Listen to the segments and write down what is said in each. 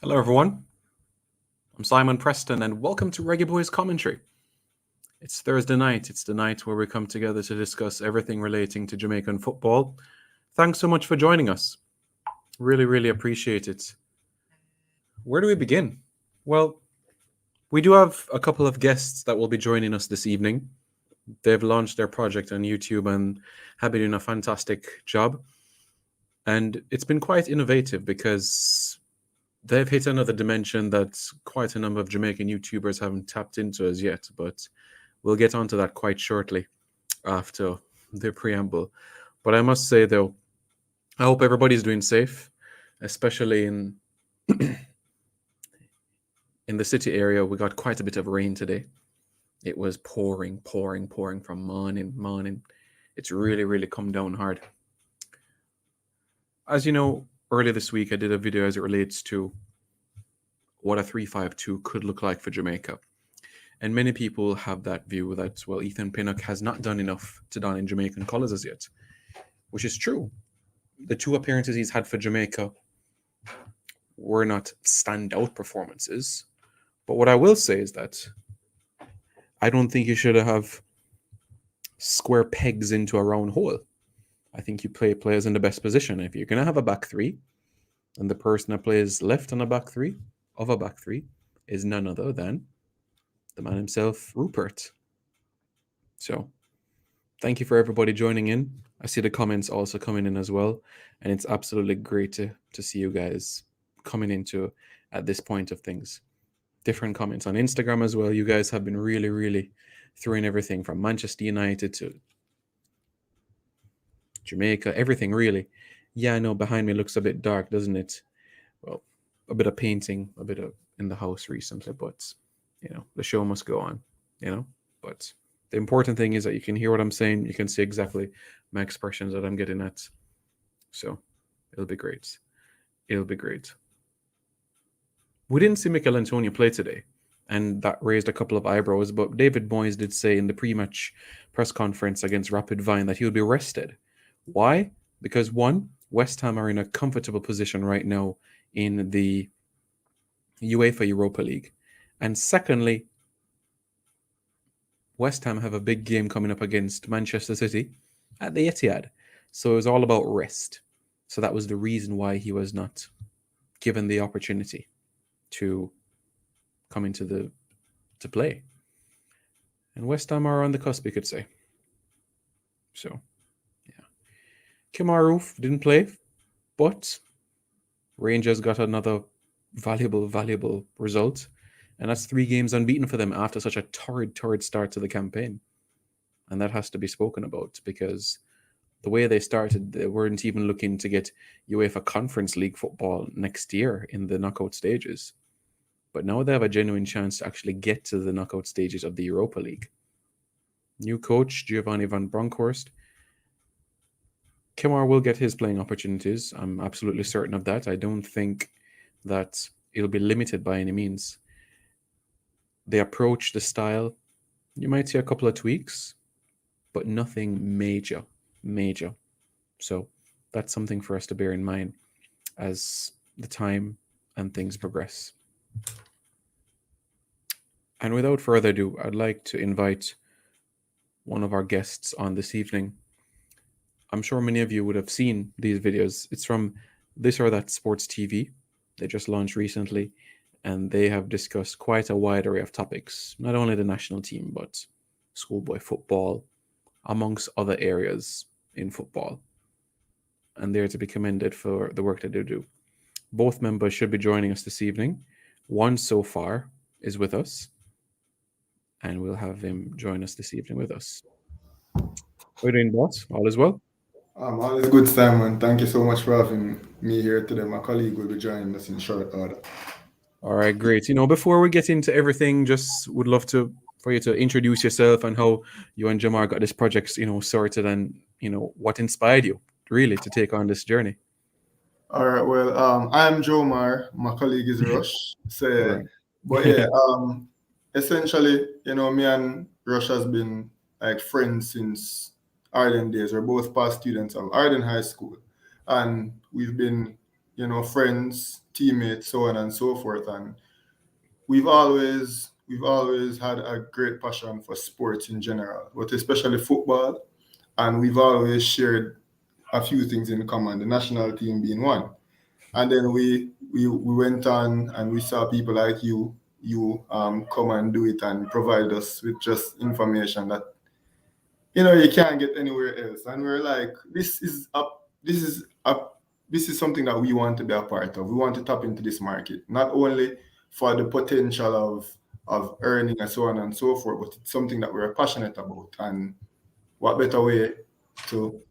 Hello, everyone. I'm Simon Preston, and welcome to Reggae Boys Commentary. It's Thursday night. It's the night where we come together to discuss everything relating to Jamaican football. Thanks so much for joining us. Really, really appreciate it. Where do we begin? Well, we do have a couple of guests that will be joining us this evening. They've launched their project on YouTube and have been doing a fantastic job. And it's been quite innovative because they've hit another dimension that quite a number of Jamaican YouTubers haven't tapped into as yet, but we'll get onto that quite shortly after the preamble. But I must say, though, I hope everybody's doing safe, especially in the city area. We got quite a bit of rain today. It was pouring from morning. It's really, really come down hard. As you know, earlier this week, I did a video as it relates to what a 3-5-2 could look like for Jamaica. And many people have that view that, well, Ethan Pinnock has not done enough to don in Jamaican colours as yet, which is true. The two appearances he's had for Jamaica were not standout performances. But what I will say is that I don't think you should have square pegs into a round hole. I think you play players in the best position. If you're going to have a back three, and the person that plays left on a back three is none other than the man himself, Rupert. So thank you for everybody joining in. I see the comments also coming in as well. And it's absolutely great to see you guys coming into at this point of things. Different comments on Instagram as well. You guys have been really, really throwing everything from Manchester United to Jamaica, everything really. Yeah, I know behind me looks a bit dark, doesn't it? Well, a bit of painting, a bit of in the house recently, but the show must go on, But the important thing is that you can hear what I'm saying. You can see exactly my expressions that I'm getting at. So it'll be great. It'll be great. We didn't see Mikel Antonio play today, and that raised a couple of eyebrows, but David Moyes did say in the pre-match press conference against Rapid Vine that he would be rested. Why? Because one, West Ham are in a comfortable position right now in the UEFA Europa League. And secondly, West Ham have a big game coming up against Manchester City at the Etihad. So it was all about rest. So that was the reason why he was not given the opportunity to come into to play. And West Ham are on the cusp, you could say. So, yeah. Kemar Roof didn't play, but Rangers got another valuable result. And that's 3 games unbeaten for them after such a torrid start to the campaign. And that has to be spoken about because the way they started, they weren't even looking to get UEFA Conference League football next year in the knockout stages. But now they have a genuine chance to actually get to the knockout stages of the Europa League. New coach, Giovanni van Bronckhorst. Kemar will get his playing opportunities. I'm absolutely certain of that. I don't think that it'll be limited by any means. The approach, the style, you might see a couple of tweaks, but nothing major. So that's something for us to bear in mind as the time and things progress. And without further ado, I'd like to invite one of our guests on this evening. I'm sure many of you would have seen these videos. It's from This or That Sports TV. They just launched recently, and they have discussed quite a wide array of topics, not only the national team, but schoolboy football, amongst other areas in football. And they're to be commended for the work that they do. Both members should be joining us this evening. One so far is with us, and we'll have him join us this evening with us. How are you doing, boss? All is well? All is good, Simon. Thank you so much for having me here today. My colleague will be joining us in short order. All right, great. Before we get into everything, just would love for you to introduce yourself and how you and Jamar got this project, sorted, and what inspired you really to take on this journey. All right. Well, I'm Joe Mar. My colleague is Rush. So, Right. but yeah, essentially, me and Rush has been like friends since Arden days. We're both past students of Arden High School, and we've been, friends, teammates, so on and so forth. And we've always had a great passion for sports in general, but especially football. And we've always shared a few things in common, the national team being one. And then we went on and we saw people like you come and do it and provide us with just information that you can't get anywhere else. And we're like, this is something that we want to be a part of. We want to tap into this market, not only for the potential of earning and so on and so forth, but it's something that we're passionate about. And what better way to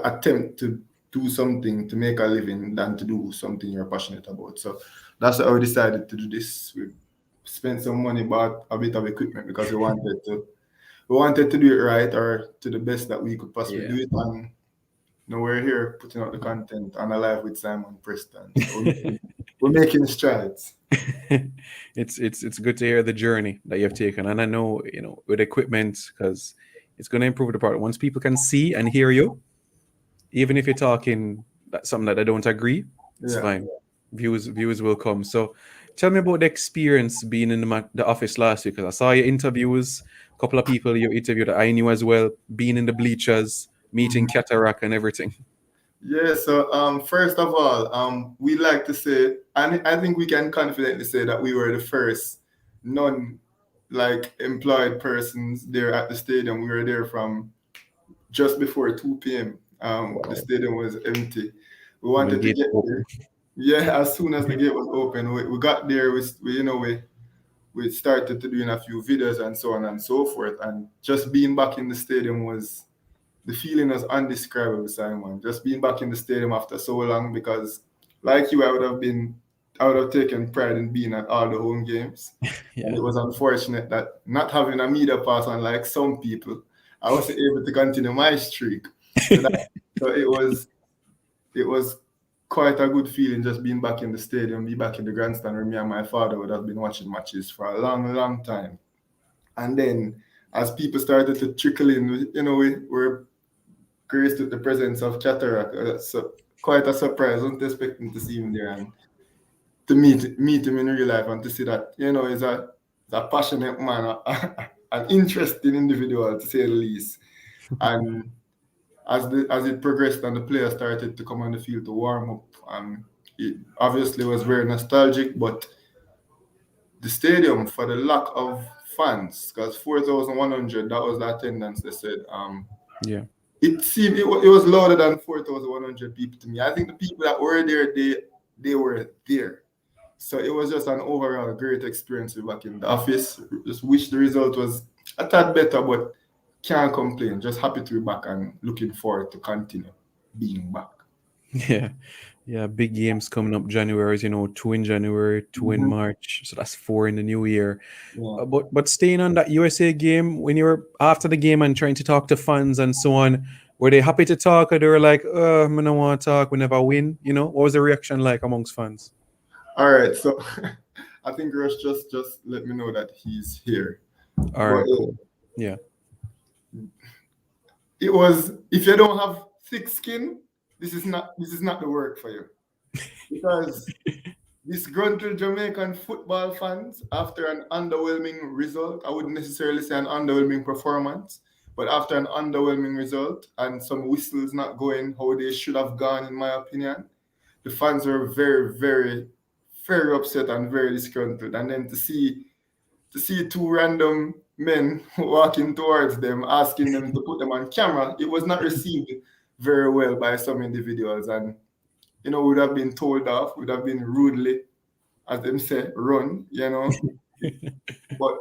attempt to do something to make a living than to do something you're passionate about. So that's how we decided to do this. We spent some money, bought a bit of equipment because we wanted to do it right, or to the best that we could possibly do it. And we're here putting out the content on Alive with Simon Preston. So we're making strides. It's good to hear the journey that you've taken, and I know with equipment, because it's going to improve the product. Once people can see and hear you, even if you're talking something that I don't agree, it's fine. Views will come. So tell me about the experience being in the office last week, because I saw your interviews, a couple of people you interviewed that I knew as well, being in the bleachers, meeting Cataract and everything. Yeah, so first of all, we like to say, and I think we can confidently say that we were the first employed persons there at the stadium. We were there from just before 2 p.m. The stadium was empty. We wanted to get there. Yeah, as soon as the gate was open, we got there. We started to doing a few videos and so on and so forth. And just being back in the stadium the feeling was undescribable, Simon. Just being back in the stadium after so long, because like you, I would have taken pride in being at all the home games. Yeah. And it was unfortunate that not having a media pass, unlike some people, I wasn't able to continue my streak. So it was quite a good feeling just being back in the stadium, be back in the grandstand where me and my father would have been watching matches for a long, long time. And then as people started to trickle in, we were graced with the presence of Cataract. So quite a surprise. I wasn't expecting to see him there and to meet him in real life, and to see that, he's a passionate man, an interesting individual, to say the least. And as it progressed and the players started to come on the field to warm up, it obviously was very nostalgic, but the stadium, for the lack of fans, because 4,100, that was the attendance, they said. It seemed it was louder than 4,100 people to me. I think the people that were there, they were there. So it was just an overall great experience back in the office. Just wish the result was a tad better, but can't complain. Just happy to be back and looking forward to continue being back. Yeah, big games coming up January, 2 in January, 2 in March. So that's 4 in the new year. Yeah. But staying on that USA game, when you were after the game and trying to talk to fans and so on, were they happy to talk, or they were like, I don't want to talk, we never win? What was the reaction like amongst fans? All right, so I think Rush just let me know that he's here. All right, cool. Yeah. It was, if you don't have thick skin, this is not the work for you. Because disgruntled Jamaican football fans, after an underwhelming result, I wouldn't necessarily say an underwhelming performance, but after an underwhelming result and some whistles not going how they should have gone, in my opinion, the fans were very, very, very upset and very disgruntled. And then to see 2 random men walking towards them, asking them to put them on camera, it was not received very well by some individuals. And, would have been told off, would have been rudely, as them say, run, But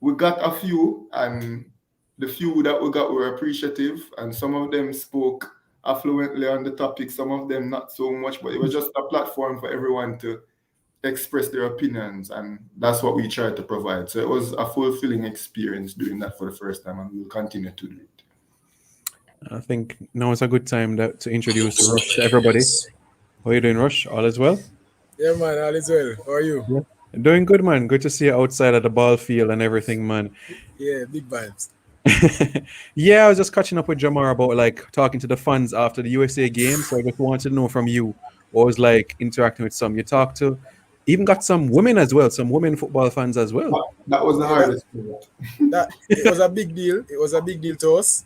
we got a few, and the few that we got were appreciative, and some of them spoke affluently on the topic, some of them not so much, but it was just a platform for everyone to express their opinions, and that's what we tried to provide. So it was a fulfilling experience doing that for the first time, and we'll continue to do it. I think now is a good time to introduce Rush to everybody. How are you doing, Rush? All is well? Yeah, man, all is well. How are you? Yeah. Doing good, man. Good to see you outside at the ball field and everything, man. Yeah, big vibes. Yeah, I was just catching up with Jamar about talking to the fans after the USA game. So I just wanted to know from you, What was like interacting with some you talked to? Even got some women as well, some women football fans as well. That was the Yeah, hardest part. that it was a big deal. It was a big deal to us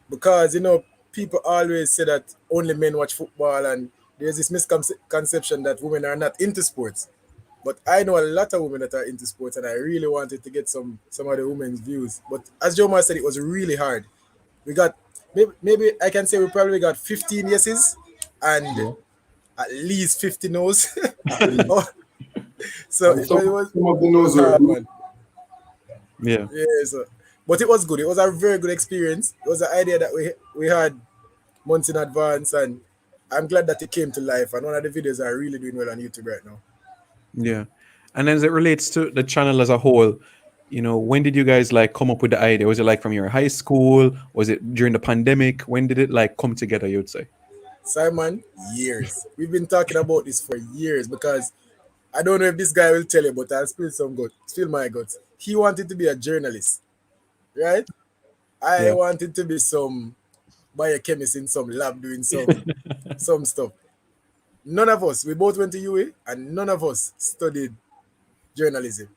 because people always say that only men watch football, and there's this misconception that women are not into sports. But I know a lot of women that are into sports, and I really wanted to get some of the women's views. But as Jomar said, it was really hard. We got maybe I can say we probably got 15 yeses and Yeah. at least 50 no's. And So it some was of the no's were hard, good. man. Yeah. Yeah, so, but it was good. It was a very good experience. It was an idea that we had months in advance, and I'm glad that it came to life. And one of the videos are really doing well on YouTube right now. Yeah. And as it relates to the channel as a whole, when did you guys like come up with the idea? Was it like from your high school? Was it during the pandemic? When did it like come together, you'd say? Simon, years. We've been talking about this for years because I don't know if this guy will tell you, but I'll spill my guts. He wanted to be a journalist, right? I Yeah. wanted to be some biochemist in some lab doing some stuff. None of us, we both went to UA, and none of us studied journalism.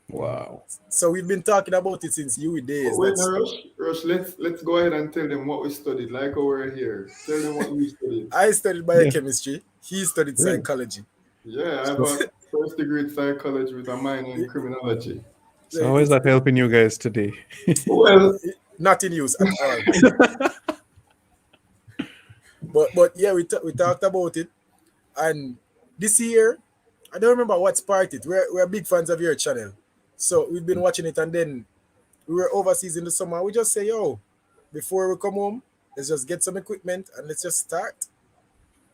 Wow. So we've been talking about it since UA days. But wait, now, Rush, let's go ahead and tell them what we studied, like how we're here. Tell them what we studied. I studied biochemistry. He studied Really? psychology. Yeah, I have a first degree in psychology with a minor in criminology. So how is that helping you guys today? Well, Not in use at all. But yeah, we talked about it, and this year, I don't remember what sparked it. We're big fans of your channel, so we've been watching it, and then we were overseas in the summer. We just say, yo, before we come home, let's just get some equipment and let's just start.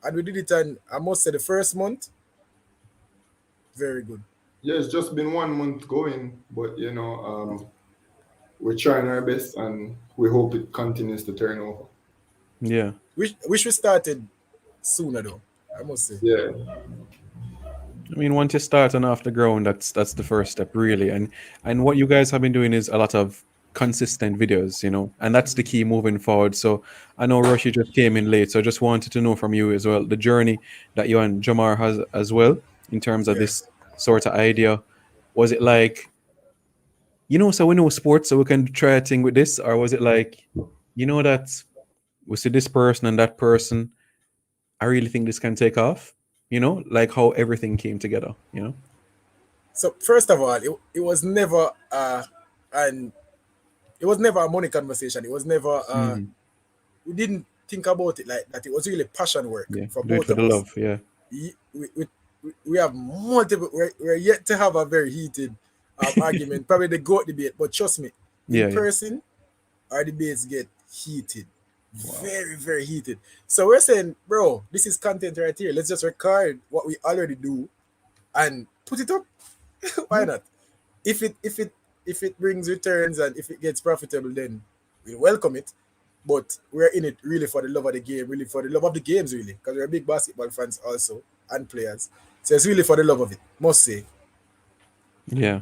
And we did it, and I must say the first month, very good. yeah, it's just been 1 month going, but we're trying our best and we hope it continues to turn over. Yeah. Wish we started sooner though, I must say. Yeah. I mean, once you start on off the ground, that's the first step, really. And what you guys have been doing is a lot of consistent videos, and that's the key moving forward. So I know Rush, you just came in late, so I just wanted to know from you as well the journey that you and Jamar has as well in terms of this sort of idea. Was it like, so we know sports, so we can try a thing with this, or was it like, that we see this person and that person, I really think this can take off? Like how everything came together, So first of all, it was never it was never a money conversation. It was never we didn't think about it like that. It was really passion work for do it both for of the us. love. Yeah. We have multiple. We're yet to have a very heated argument, probably the GOAT debate. But trust me, in person, our debates get heated. Wow. Very, very heated. So we're saying, bro, this is content right here. Let's just record what we already do and put it up. Why not? If it brings returns and if it gets profitable, then we welcome it. But we're in it really for the love of the game, really for the love of the games, really, because we're big basketball fans also and players. So it's really for the love of it, must say. Yeah.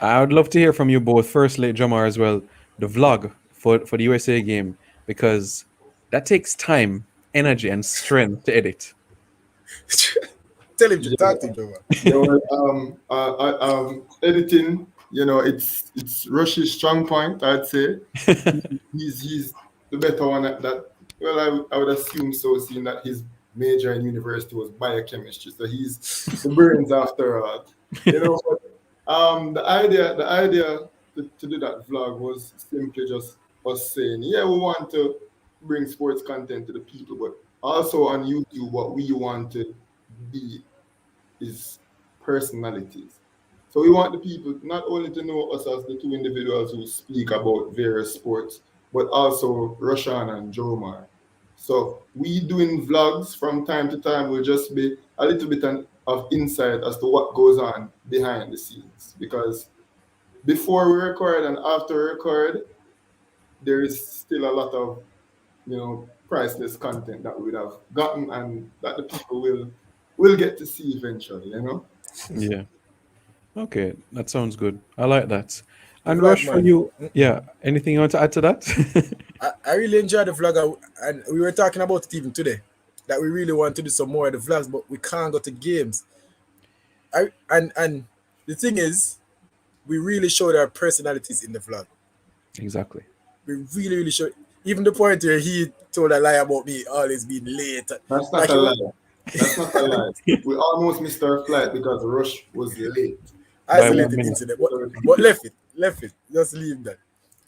I would love to hear from you both. Firstly, Jamar, as well, the vlog for the USA game, because that takes time, energy, and strength to edit. Tell him to talk to him, Jamar. Editing, it's Rush's strong point, I'd say. He's the better one at that. Well, I would assume so, seeing that his major in university was biochemistry, so he's the brains after all. But, the idea to do that vlog was simply just us saying, yeah, we want to bring sports content to the people, but also on YouTube, what we want to be is personalities. So we want the people not only to know us as the two individuals who speak about various sports, but also Roshan and Jomar. So we doing vlogs from time to time will just be a little bit of insight as to what goes on behind the scenes. Because before we record and after we record, there is still a lot of, priceless content that we would have gotten and that the people will get to see eventually, Yeah. Okay, that sounds good. I like that. And Rush, for you, anything you want to add to that? I really enjoyed the vlog, and we were talking about it even today. that we really want to do some more of the vlogs, but we can't go to games. And the thing is, we really showed our personalities in the vlog. Exactly. We really, really showed. Even the point where he told a lie about me always being late. That's not a lie. That's not a lie. We almost missed our flight because Rush was late. Isolated incident. But left it. Just leave that.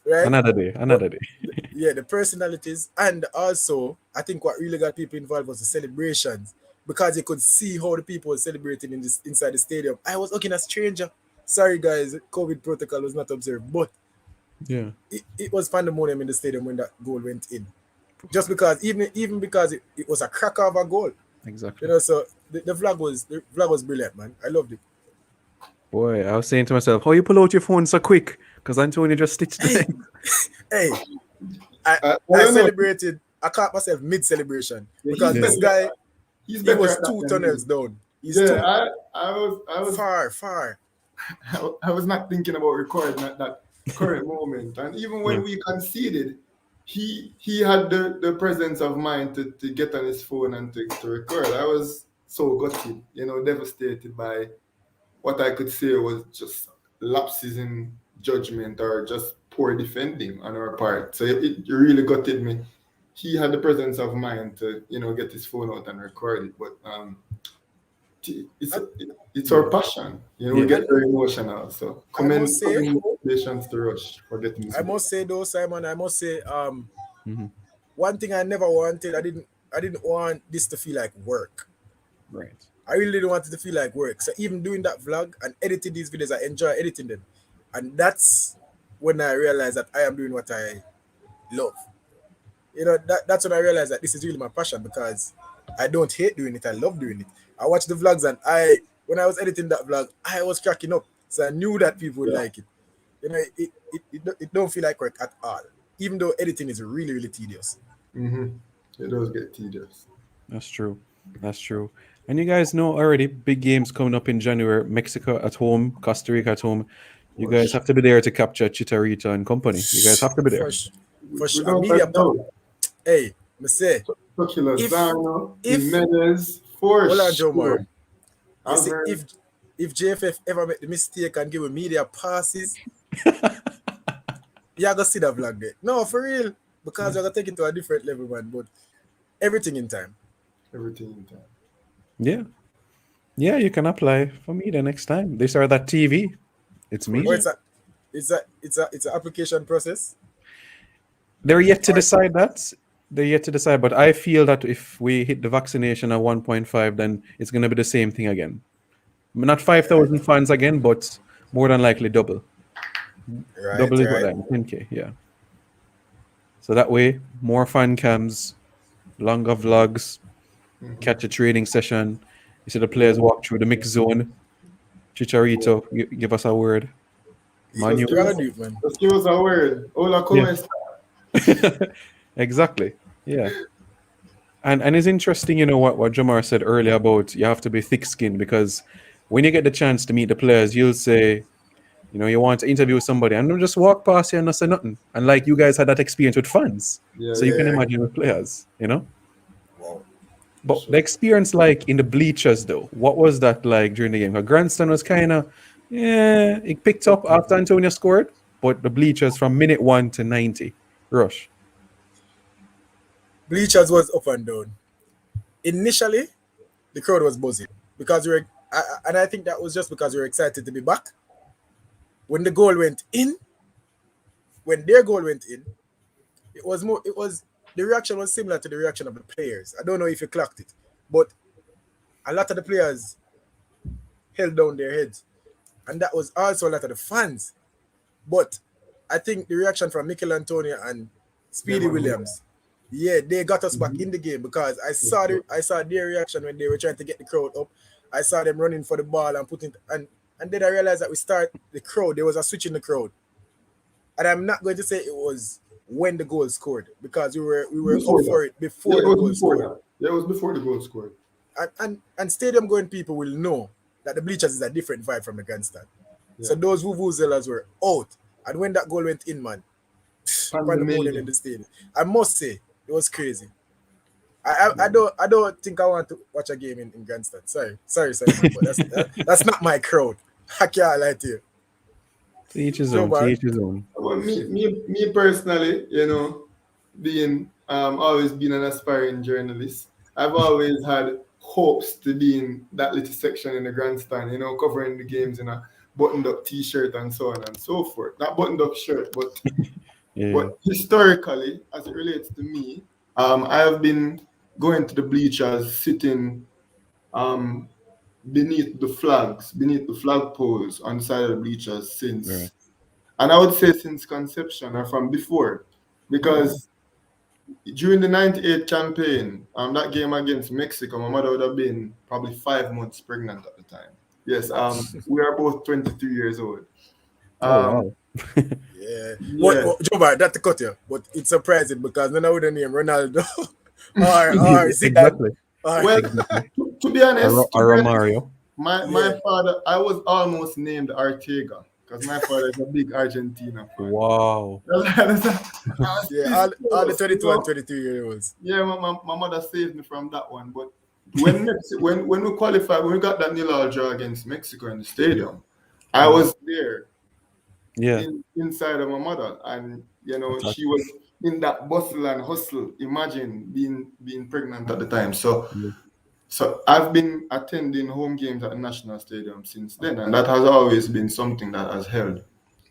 Right? Another day. Yeah, the personalities, and also I think what really got people involved was the celebrations, because you could see how the people were celebrating inside the stadium. I was looking a stranger. Sorry guys, COVID protocol was not observed, but yeah, it was pandemonium in the stadium when that goal went in. Just because even because it was a cracker of a goal. Exactly. You know, so the vlog was brilliant, man. I loved it. Boy, I was saying to myself, how you pull out your phone so quick? Because Antonio just stitched the Hey, I celebrated. I caught myself mid-celebration because this guy, he was 2 tunnels down. I was far. I was not thinking about recording at that current moment, and even when we conceded, he had the presence of mind to get on his phone and to record. I was so gutted, devastated by what I could say was just lapses in judgment or just poor defending on our part. So it really gutted me. He had the presence of mind to, get his phone out and record it. But it's our passion. We get very emotional. So congratulations to Rush for getting this. I must say though, Simon, one thing I never wanted, I didn't want this to feel like work. Right. I really didn't want it to feel like work. So even doing that vlog and editing these videos, I enjoy editing them. And that's when I realized that I am doing what I love. That's when I realized that this is really my passion, because I don't hate doing it. I love doing it. I watch the vlogs, and when I was editing that vlog, I was cracking up. So I knew that people would like it. It don't feel like work at all. Even though editing is really, really tedious. It does get tedious. That's true. And you guys know already, big games coming up in January. Mexico at home, Costa Rica at home. You guys have to be there to capture Chicharito and company. You guys have to be there. For sure. Hey, me say, if Jimenez, for sure. If JFF ever make the mistake and give a media passes, you gotta see that vlog there. No, for real. Because you're gonna take it to a different level, man. But everything in time. Yeah, you can apply for media next time. They start that TV. It's me. It's an application process. They're yet to decide that. But I feel that if we hit the vaccination at 1.5, then it's going to be the same thing again. Not 5,000 fans again, but more than likely double. Double is what I'm 10K, yeah. So that way, more fan cams, longer vlogs, catch a training session. You see the players walk through the mix zone. Chicharito, give us a word. Just give us a word. Hola, ¿cómo está? Exactly. Yeah. And it's interesting, what Jamar said earlier about you have to be thick-skinned, because when you get the chance to meet the players, you'll say, you want to interview somebody and they'll just walk past you and not say nothing. And like you guys had that experience with fans. So you can imagine with players, Wow. But the experience like in the bleachers though, what was that like during the game? Because Grandstand was kind of, it picked up after Antonio scored, but the bleachers from minute 1 to 90, Rush. Bleachers was up and down. Initially, the crowd was buzzing because I think that was just because we were excited to be back. When their goal went in, the reaction was similar to the reaction of the players. I don't know if you clocked it, but a lot of the players held down their heads, and that was also a lot of the fans. But I think the reaction from Mikel Antonio and Speedy Williams, they got us back in the game, because I saw their reaction when they were trying to get the crowd up. I saw them running for the ball and putting and then I realized that we start the crowd. There was a switch in the crowd, and I'm not going to say it was when the goal scored, because we were up for it before the goal scored. Yeah, it was before the goal scored. And stadium going people will know that the bleachers is a different vibe from the grandstand. Yeah. So those vuvuzelas were out, and when that goal went in, man, pandemonium in the stadium. I must say it was crazy. I don't think I want to watch a game in Grandstand. Sorry, but that's not my crowd. I can't lie to you. To each his own. To each his own. Well, me personally, being always been an aspiring journalist, I've always had hopes to be in that little section in the grandstand, covering the games in a buttoned up T-shirt and so on and so forth. Not buttoned up shirt, but but historically, as it relates to me, I have been going to the bleachers, sitting beneath the flag poles on the side of the bleachers since, and I would say since conception or from before, because during the 98 campaign, that game against Mexico, my mother would have been probably 5 months pregnant at the time. Yes, we are both 23 years old. Wow. Yeah. Joe Bar, not to cut you, but it's surprising because none of the name Ronaldo or Exactly. Well, to be honest, Romario. My father, I was almost named Ortega because my father is a big Argentina fan. Wow. all the 22 and 23-year-olds. Yeah, my mother saved me from that one. But when we qualified, when we got that 0-0 draw against Mexico in the stadium, I was there. Yeah. Inside of my mother, and she was in that bustle and hustle. Imagine being pregnant at the time. So I've been attending home games at the National Stadium since then, and that has always been something that has held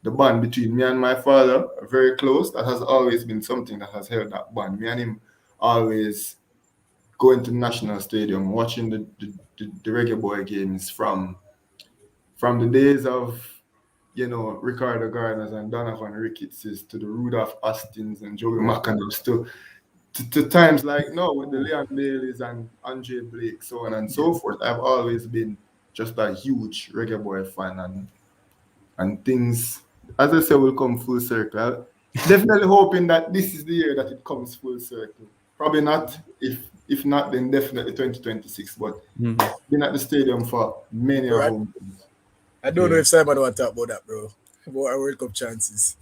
the bond between me and my father very close. That has always been something that has held that bond. Me and him always going to the National Stadium, watching the Reggae Boy games from the days of Ricardo Gardners and Donovan Ricketts to the Rudolph Austins and Joey McAnuff to times like now with the Leon Baileys and Andre Blake, so on and so forth. I've always been just a huge Reggae Boy fan, and things, as I say, will come full circle. Definitely hoping that this is the year that it comes full circle. Probably not. If not, then definitely 2026. But been at the stadium for many of them. I don't know if Simon want to talk about that, bro. About our World Cup chances.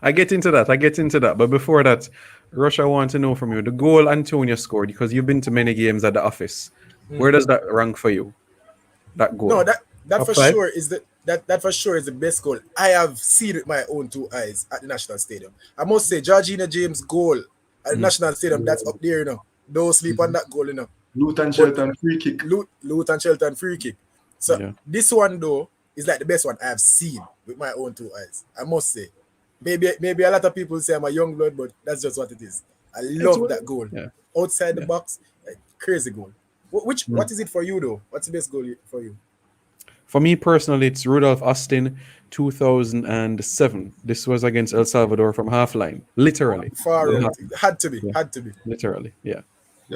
I get into that. But before that, Rush, I want to know from you the goal Antonio scored, because you've been to many games at the office. Where does that rank for you? That goal? No, that for sure is that for sure is the best goal I have seen with my own two eyes at the National Stadium. I must say, Georgina James' goal at the National Stadium, that's up there, Don't sleep on that goal, Luton Shelton free kick. Luton Shelton free kick. So this one though is like the best one I have seen with my own two eyes. I must say, maybe a lot of people say I'm a young blood, but that's just what it is. I love that goal. Outside the box, like crazy goal. What is it for you though? What's the best goal for you? For me personally, it's Rudolph Austin, 2007. This was against El Salvador from half line, literally. Far out. Had to be. Literally, yeah.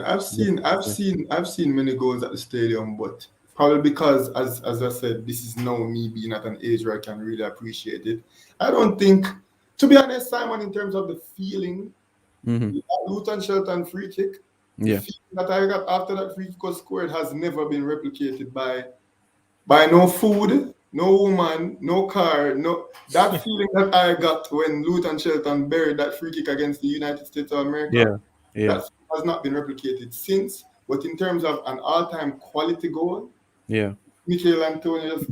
I've seen many goals at the stadium, but probably because, as I said, this is now me being at an age where I can really appreciate it. I don't think, to be honest, Simon, in terms of the feeling, Luton Shelton free kick, the feeling that I got after that free kick was scored has never been replicated by no food, no woman, no car, no. That feeling that I got when Luton Shelton buried that free kick against the United States of America, that has not been replicated since. But in terms of an all-time quality goal, Michael Antonio just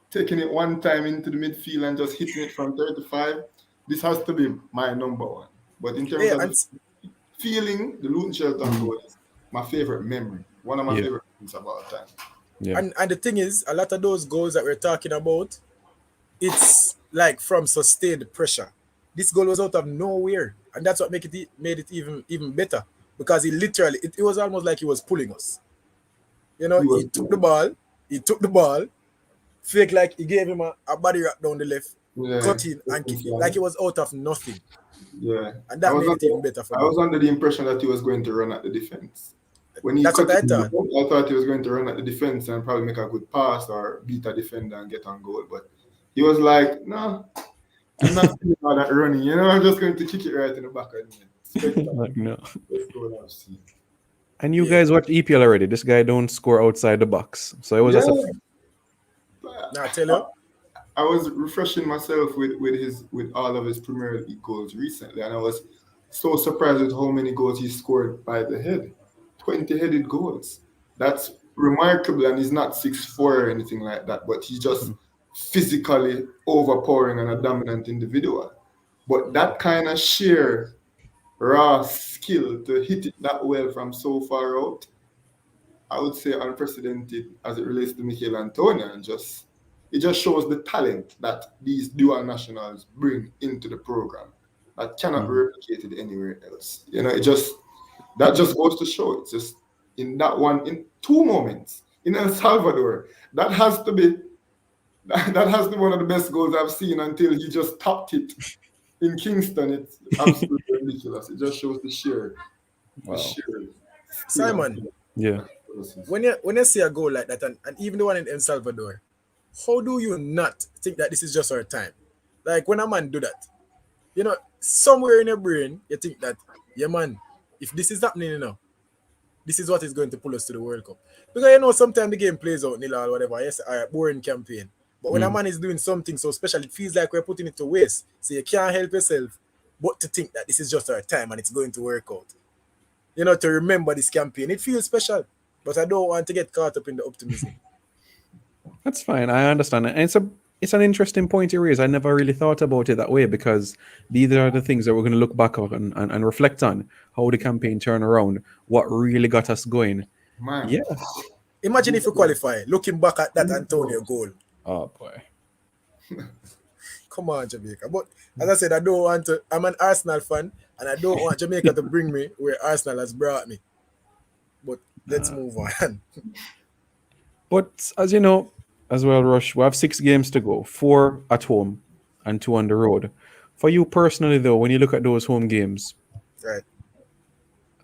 taking it one time into the midfield and just hitting it from 35, this has to be my number one. But in terms of feeling, the Luton Shelton goal is my favorite memory, one of my favorite things of all time. Yeah. And the thing is, a lot of those goals that we're talking about, it's like from sustained pressure. This goal was out of nowhere, and that's what made it even better, because it was almost like he was pulling us. He took the ball, fake like he gave him a body wrap down the left, cut in and kick it, like it was out of nothing. Yeah, and that made it even better for me. I was under the impression that he was going to run at the defense. That's what I thought. I thought he was going to run at the defense and probably make a good pass or beat a defender and get on goal. But he was like, no, I'm not doing all that running. I'm just going to kick it right in the back of the net. Like, no. And you guys watch EPL already. This guy don't score outside the box. So it was just Now tell you. I was refreshing myself with all of his Premier League goals recently, and I was so surprised with how many goals he scored by the head. 20-headed goals. That's remarkable, and he's not 6'4" or anything like that, but he's just physically overpowering and a dominant individual. But that kind of sheer raw skill to hit it that well from so far out, I would say unprecedented as it relates to Mikel Antonio, and it just shows the talent that these dual nationals bring into the program that cannot be replicated anywhere else. That just goes to show. It's just in 2 moments in El Salvador, that has to be one of the best goals I've seen until he just topped it in Kingston. It's absolutely ridiculous. It just shows the sheer. Simon, yeah. When you see a goal like that, and even the one in El Salvador, how do you not think that this is just our time? Like when a man do that, somewhere in your brain, you think that, yeah man, if this is happening, this is what is going to pull us to the World Cup. Because sometimes the game plays out nil or whatever. Yes, all right, boring campaign. But when a man is doing something so special, it feels like we're putting it to waste. So you can't help yourself but to think that this is just our time and it's going to work out. To remember this campaign. It feels special. But I don't want to get caught up in the optimism. That's fine. I understand it. And it's an interesting point you raise. I never really thought about it that way, because these are the things that we're going to look back on and reflect on, how the campaign turned around, what really got us going. Man. Yeah. Imagine if you qualify, looking back at that Antonio goal. Oh, boy. Come on, Jamaica. But as I said, I'm an Arsenal fan, and I don't want Jamaica to bring me where Arsenal has brought me. But let's move on. But as you know, as well, Rush, we have 6 games to go, 4 at home and 2 on the road. For you personally, though, when you look at those home games, right?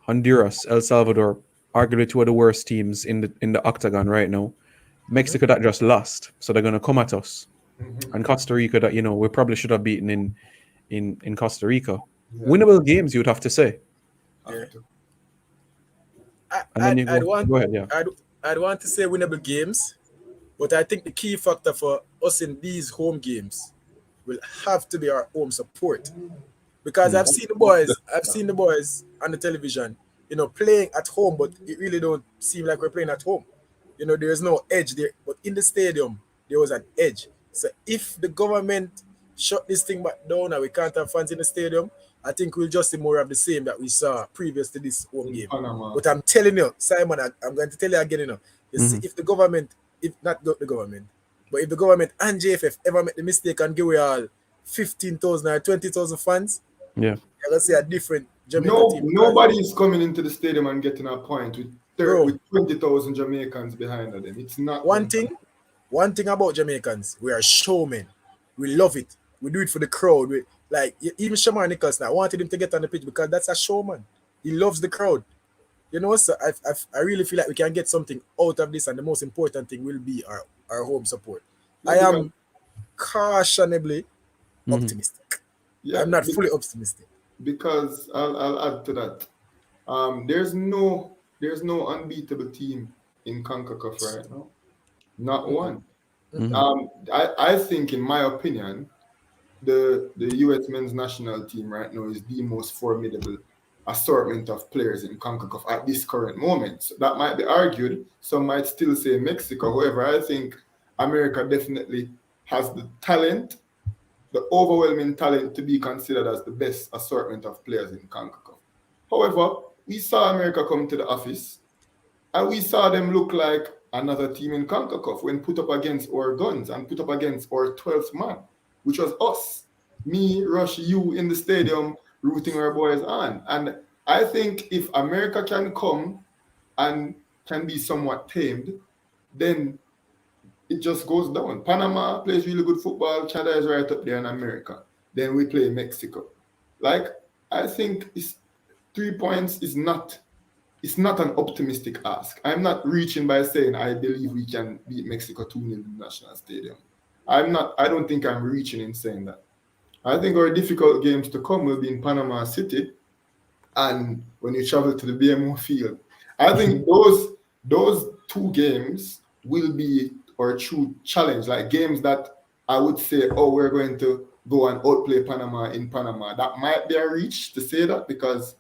Honduras, El Salvador, arguably 2 of the worst teams in the octagon right now. Mexico that just lost, so they're going to come at us. And Costa Rica that, we probably should have beaten in Costa Rica. Yeah. Winnable games, you'd have to say. Yeah. I'd want to say winnable games, but I think the key factor for us in these home games will have to be our home support. Because I've seen the boys on the television, playing at home, but it really don't seem like we're playing at home. There's no edge there, but in the stadium, there was an edge. So if the government shut this thing back down and we can't have fans in the stadium, I think we'll just see more of the same that we saw previous to this home game. But I'm telling you, Simon, I'm going to tell you again, see, if the government and JFF ever make the mistake and give away all 15,000 or 20,000 fans, you're going to see a different Jamaican team. Nobody is coming into the stadium and getting a point with 20,000 Jamaicans behind them. It's not one thing about Jamaicans, we are showmen. We love it. We do it for the crowd. Even Shamar Nicholson, I wanted him to get on the pitch because that's a showman. He loves the crowd. So I really feel like we can get something out of this, and the most important thing will be our home support. I am cautionably optimistic. Yeah, I'm not fully optimistic. Because I'll add to that. There's no unbeatable team in CONCACAF right now. Not one. I think, in my opinion, the U.S. men's national team right now is the most formidable assortment of players in CONCACAF at this current moment. So that might be argued. Some might still say Mexico. However, I think America definitely has the talent, the overwhelming talent, to be considered as the best assortment of players in CONCACAF. However, we saw America come to the office, and we saw them look like another team in CONCACAF when put up against our guns and put up against our 12th man, which was us. Me, Rush, you in the stadium rooting our boys on. And I think if America can come and can be somewhat tamed, then it just goes down. Panama plays really good football. Canada is right up there in America. Then we play Mexico. I think 3 points is not an optimistic ask. I'm not reaching by saying I believe we can beat Mexico 2-0 in the National Stadium. I don't think I'm reaching in saying that. I think our difficult games to come will be in Panama City and when you travel to the BMO field. I think those 2 games will be our true challenge, like games that I would say, we're going to go and outplay Panama in Panama. That might be a reach to say that because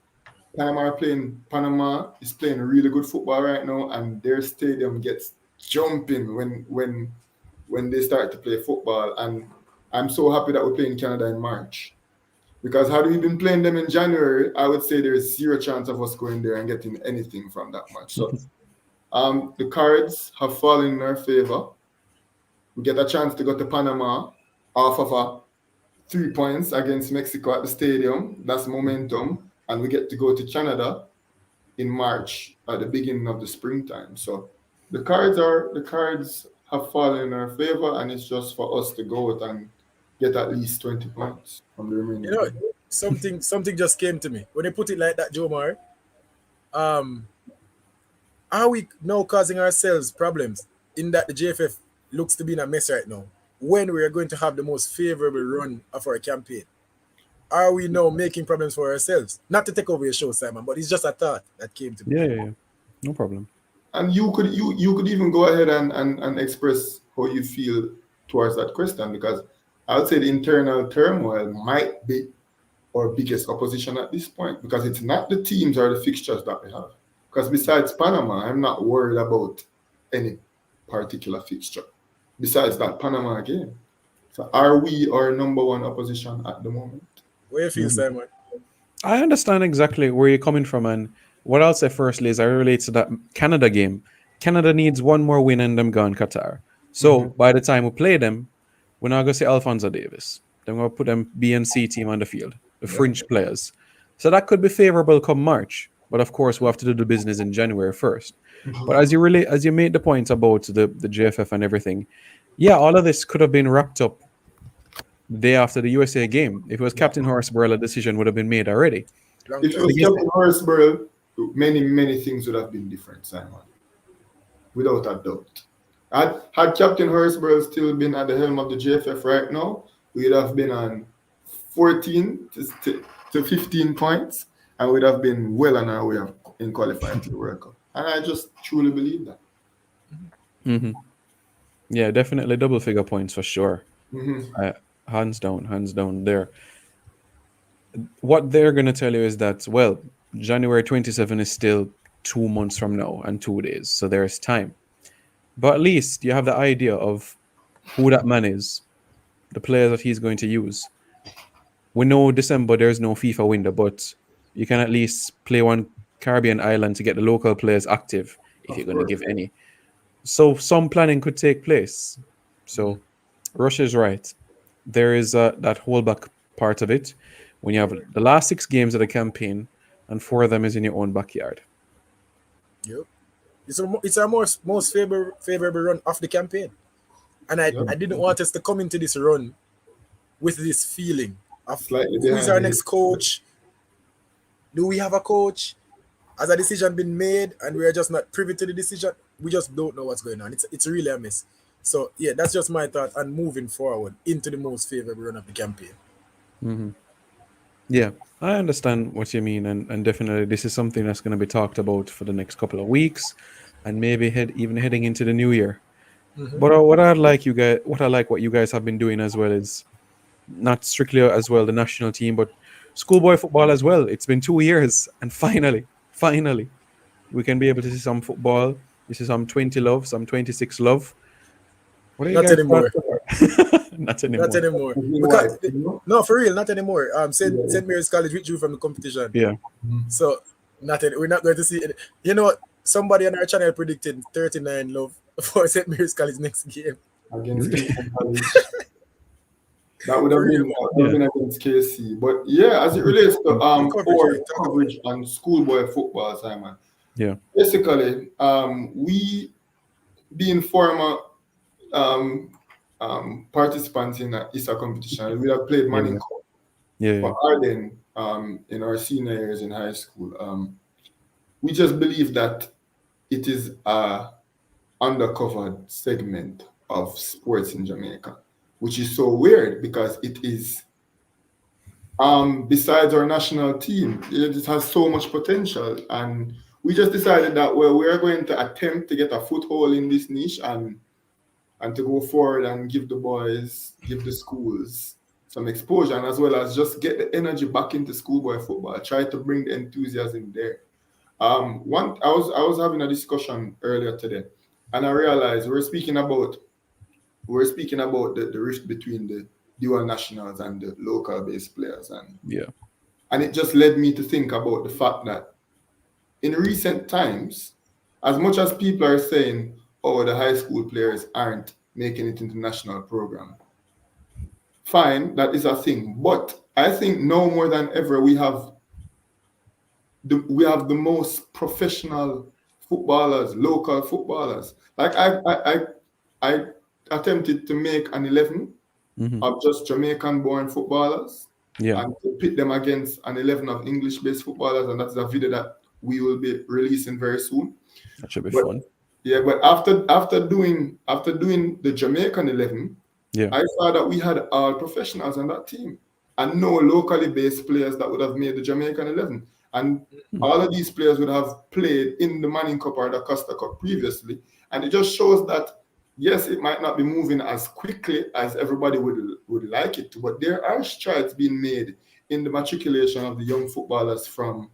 Panama is playing really good football right now, and their stadium gets jumping when they start to play football. And I'm so happy that we're playing Canada in March. Because had we been playing them in January, I would say there's zero chance of us going there and getting anything from that match. So the cards have fallen in our favor. We get a chance to go to Panama off of a 3 points against Mexico at the stadium. That's momentum. And we get to go to Canada in March at the beginning of the springtime. So the cards have fallen in our favor, and it's just for us to go out and get at least 20 points from the remaining. You know, something just came to me. When they put it like that, Jomar, are we now causing ourselves problems in that the JFF looks to be in a mess right now when we are going to have the most favorable run of our campaign? Are we now making problems for ourselves? Not to take over your show, Simon, but it's just a thought that came to me. Yeah. No problem. And you could even go ahead and express how you feel towards that question, because I would say the internal turmoil might be our biggest opposition at this point, because it's not the teams or the fixtures that we have. Because besides Panama, I'm not worried about any particular fixture besides that Panama game. So are we our number one opposition at the moment? What do you feel, Simon? I understand exactly where you're coming from, and what I'll say firstly is I relate to that Canada game. Canada needs one more win and them gone Qatar. So by the time we play them, we're not going to see Alphonso Davis. Then we're going to put them B and C team on the field, the fringe players. So that could be favorable come March. But of course, we have to do the business in January 1st. But as you made the point about the JFF and everything, yeah, all of this could have been wrapped up the day after the USA game. If it was Captain Horsburgh, a decision would have been made already. If it was Captain Horsburgh, many things would have been different, Simon. Without a doubt. Had Captain Horsburgh still been at the helm of the JFF right now, we'd have been on 14 to 15 points, and we'd have been well on our way in qualifying to the World Cup. And I just truly believe that. Mm-hmm. Yeah, definitely double figure points for sure. Mm-hmm. Hands down there. What they're going to tell you is that, well, January 27 is still 2 months from now and 2 days, so there's time. But at least you have the idea of who that man is, the players that he's going to use. We know December there's no FIFA window, but you can at least play one Caribbean island to get the local players active if you're going to give any. So some planning could take place. So Rush is right. There is that holdback part of it when you have the last 6 games of the campaign and 4 of them is in your own backyard. Yep. It's our most favorable run of the campaign. And I didn't want us to come into this run with this feeling of who is our next coach? Do we have a coach? Has a decision been made and we are just not privy to the decision? We just don't know what's going on. It's really a mess. So, yeah, that's just my thought on moving forward into the most favorable run of the campaign. Mm-hmm. Yeah, I understand what you mean. And definitely this is something that's going to be talked about for the next couple of weeks and maybe even heading into the new year. Mm-hmm. But what I like what you guys have been doing as well is not strictly as well the national team, but schoolboy football as well. It's been 2 years and finally, we can be able to see some football. This is some 20 love, some 26 love. Not anymore. Not anymore. Not anymore. Because, no, for real, not anymore. St. Mary's College withdrew from the competition. Yeah. So we're not going to see it. You know what? Somebody on our channel predicted 39 love for St. Mary's College next game. Against Kingston College. That would have been against KC. But yeah, as it relates to coverage on schoolboy football, Simon. Yeah. Basically, we being former participants in the ISA competition, we have played Manning Cup for Arden in our senior years in high school. We just believe that it is a undercovered segment of sports in Jamaica, which is so weird because it is, besides our national team, it has so much potential. And we just decided that, well, we are going to attempt to get a foothold in this niche and to go forward and give the schools some exposure, and as well as just get the energy back into schoolboy football. Try to bring the enthusiasm there. I was having a discussion earlier today, and I realized we're speaking about the rift between the dual nationals and the local based players, and it just led me to think about the fact that in recent times, as much as people are saying, oh, the high school players aren't making it into the national program, fine, that is a thing. But I think now more than ever, we have the most professional footballers, local footballers. Like I attempted to make an 11 of just Jamaican-born footballers, and to pit them against an 11 of English-based footballers, and that's a video that we will be releasing very soon. That should be fun. Yeah, but after doing the Jamaican 11, I saw that we had all professionals on that team and no locally based players that would have made the Jamaican 11. And all of these players would have played in the Manning Cup or the Costa Cup previously. And it just shows that, yes, it might not be moving as quickly as everybody would like it to, but there are strides being made in the matriculation of the young footballers from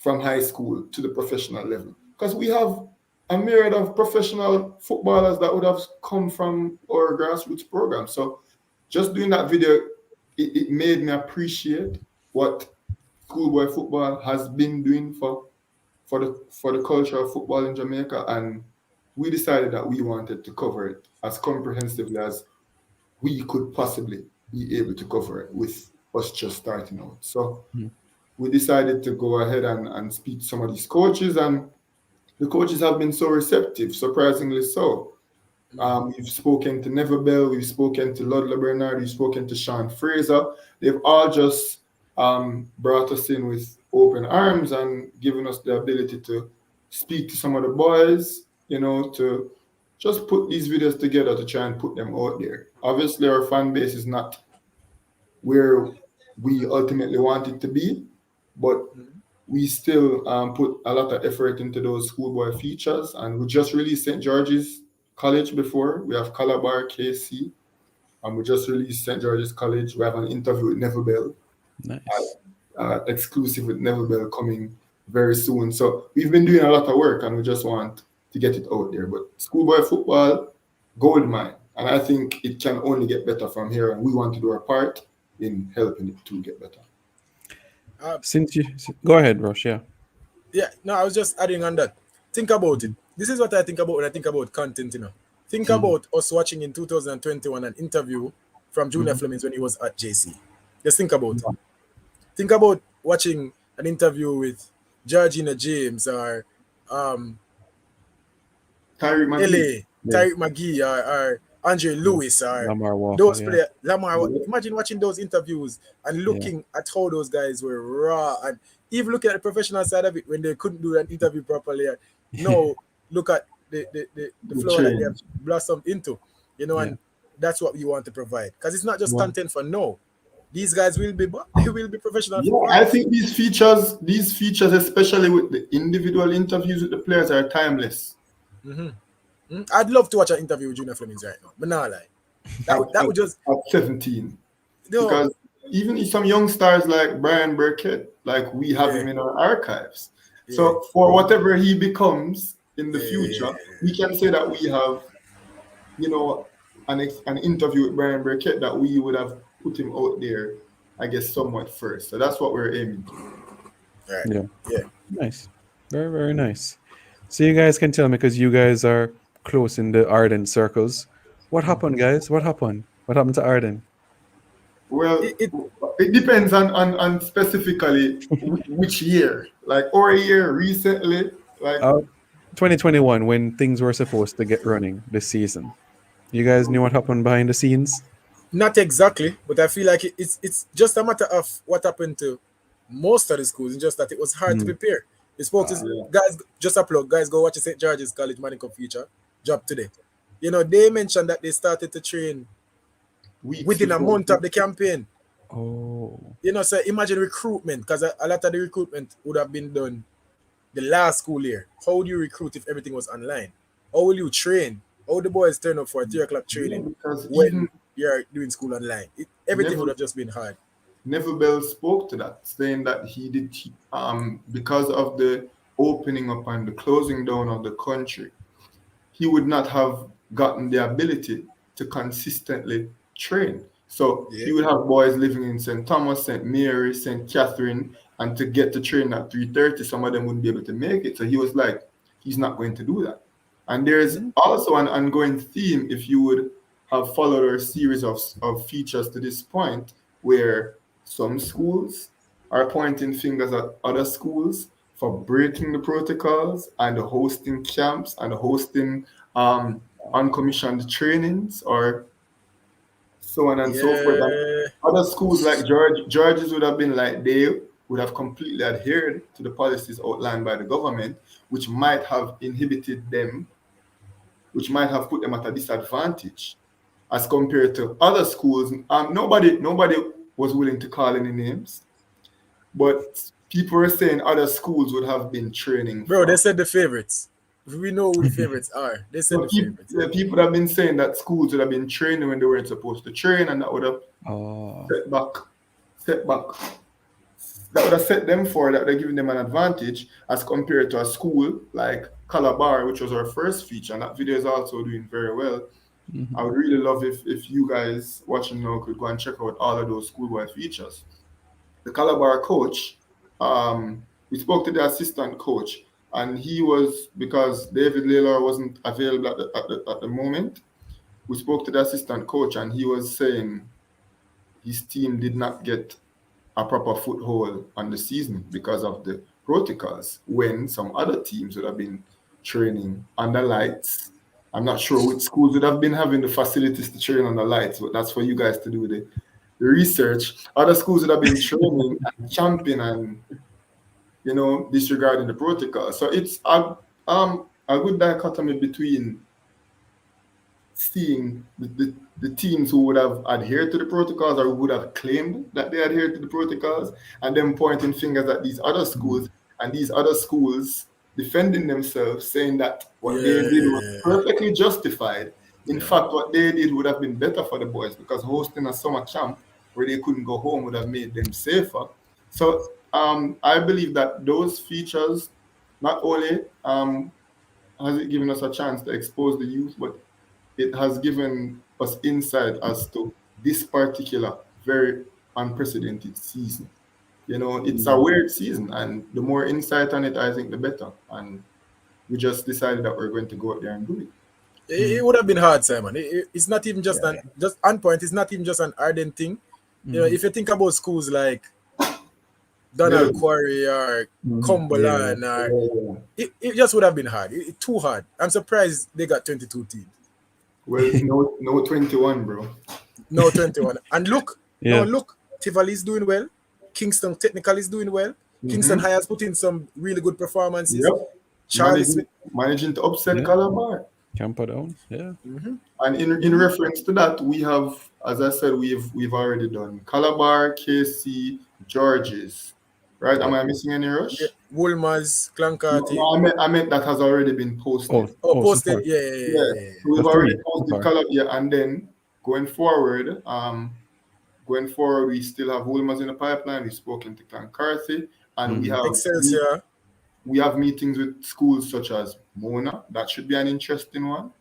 high school to the professional level. Because we have a myriad of professional footballers that would have come from our grassroots program. So just doing that video, it made me appreciate what schoolboy football has been doing for the culture of football in Jamaica. And we decided that we wanted to cover it as comprehensively as we could possibly be able to cover it with us just starting out. So we decided to go ahead and speak to some of these coaches, and the coaches have been so receptive, surprisingly so. We've spoken to Neville Bell, we've spoken to Ludlow Bernard, we've spoken to Sean Fraser. They've all just brought us in with open arms and given us the ability to speak to some of the boys, to just put these videos together to try and put them out there. Obviously, our fan base is not where we ultimately want it to be, but we still put a lot of effort into those schoolboy features, and we just released St. George's College before. We have Calabar, KC, and we just released St. George's College. We have an interview with Neville Bell. Nice. Exclusive with Neville Bell coming very soon. So we've been doing a lot of work, and we just want to get it out there. But schoolboy football, goldmine, and I think it can only get better from here, and we want to do our part in helping it to get better. Since you go ahead, Rush, I was just adding on that. Think about it. This is what I think about when I think about content. Think about us watching in 2021 an interview from Junior Flemings when he was at JC. Just think about it. Think about watching an interview with Georgina James or Tyreek McGee or Andre Lewis or Lamar Walker, those players. Imagine watching those interviews and looking at how those guys were raw, and even looking at the professional side of it when they couldn't do an interview properly. No, look at the flow that they have blossomed into, and that's what we want to provide. Because it's not just content for now. These guys will be professional. Yeah, I think these features, especially with the individual interviews with the players, are timeless. I'd love to watch an interview with Junior Flemings right now, but not like that would just at 17. Because even some young stars like Brian Burkett, like we have him in our archives. So for whatever he becomes in the future, we can say that we have, an interview with Brian Burkett that we would have put him out there, I guess, somewhat first. So that's what we're aiming to. Yeah. Nice. Very, very nice. So you guys can tell me, because you guys are close in the Arden circles. What happened, guys? What happened? What happened to Arden? Well, it depends on specifically which year. Like our year recently, like 2021, when things were supposed to get running this season. You guys knew what happened behind the scenes? Not exactly, but I feel like it's just a matter of what happened to most of the schools. It's just that it was hard to prepare. We spoke to guys, just a plug, guys, go watch the St. George's College Manning Cup feature, drop today. They mentioned that they started to train within a month of the campaign. Oh. So imagine recruitment, because a lot of the recruitment would have been done the last school year. How would you recruit if everything was online? How will you train? How the boys turn up for a 3 o'clock training when you're doing school online? everything would have just been hard. Neville Bell spoke to that, saying that he did because of the opening up and the closing down of the country, he would not have gotten the ability to consistently train. So he would have boys living in St. Thomas, St. Mary, St. Catherine, and to get to train at 3:30, some of them wouldn't be able to make it. So he was like, he's not going to do that. And there's also an ongoing theme, if you would have followed our series of features to this point, where some schools are pointing fingers at other schools for breaking the protocols and hosting camps and hosting uncommissioned trainings or so on and so forth. And other schools like George's would have been like, they would have completely adhered to the policies outlined by the government, which might have inhibited them, which might have put them at a disadvantage as compared to other schools. Nobody was willing to call any names, but people were saying other schools would have been training. Bro, they said the favorites. We know who the favorites are. They said the favorites. The people have been saying that schools would have been training when they weren't supposed to train, and that would have set back. That would have set them for that. They're giving them an advantage as compared to a school like Calabar, which was our first feature, and that video is also doing very well. I would really love if you guys watching now could go and check out all of those schoolboy features. The Calabar coach, we spoke to the assistant coach, and he was, because David Laylor wasn't available at the moment, we spoke to the assistant coach, and he was saying his team did not get a proper foothold on the season because of the protocols, when some other teams would have been training under lights. I'm not sure which schools would have been having the facilities to train under lights, but that's for you guys to do the research. Other schools would have been training and camping and, disregarding the protocol. So it's a good dichotomy between seeing the teams who would have adhered to the protocols or who would have claimed that they adhered to the protocols, and then pointing fingers at these other schools, and these other schools defending themselves, saying that what they did was perfectly justified. In fact, what they did would have been better for the boys, because hosting a summer camp where they couldn't go home would have made them safer. So I believe that those features not only has it given us a chance to expose the youth, but it has given us insight as to this particular very unprecedented season. It's a weird season, and the more insight on it, I think, the better. And we just decided that we're going to go out there and do it. It would have been hard, Simon. It's not even just on point. It's not even just an ardent thing. If you think about schools like Donald Quarry or Cumberland, it just would have been hard. Too hard. I'm surprised they got 22 teams. Well, no 21, bro. No 21. And look, Tivoli is doing well. Kingston Technical is doing well. Kingston High has put in some really good performances. Managing to upset Calabar. Camperdown, And in reference to that, we have, as I said, we've already done Calabar, KC, George's. Right? Am I missing any, Rush? Woolmers, Clancarty. No, I meant that has already been posted. Posted. So we've already posted Calabar, and then going forward, we still have Woolmers in the pipeline. We've spoken to Clancarty, and we have Excelsior. We have meetings with schools such as Mona. That should be an interesting one.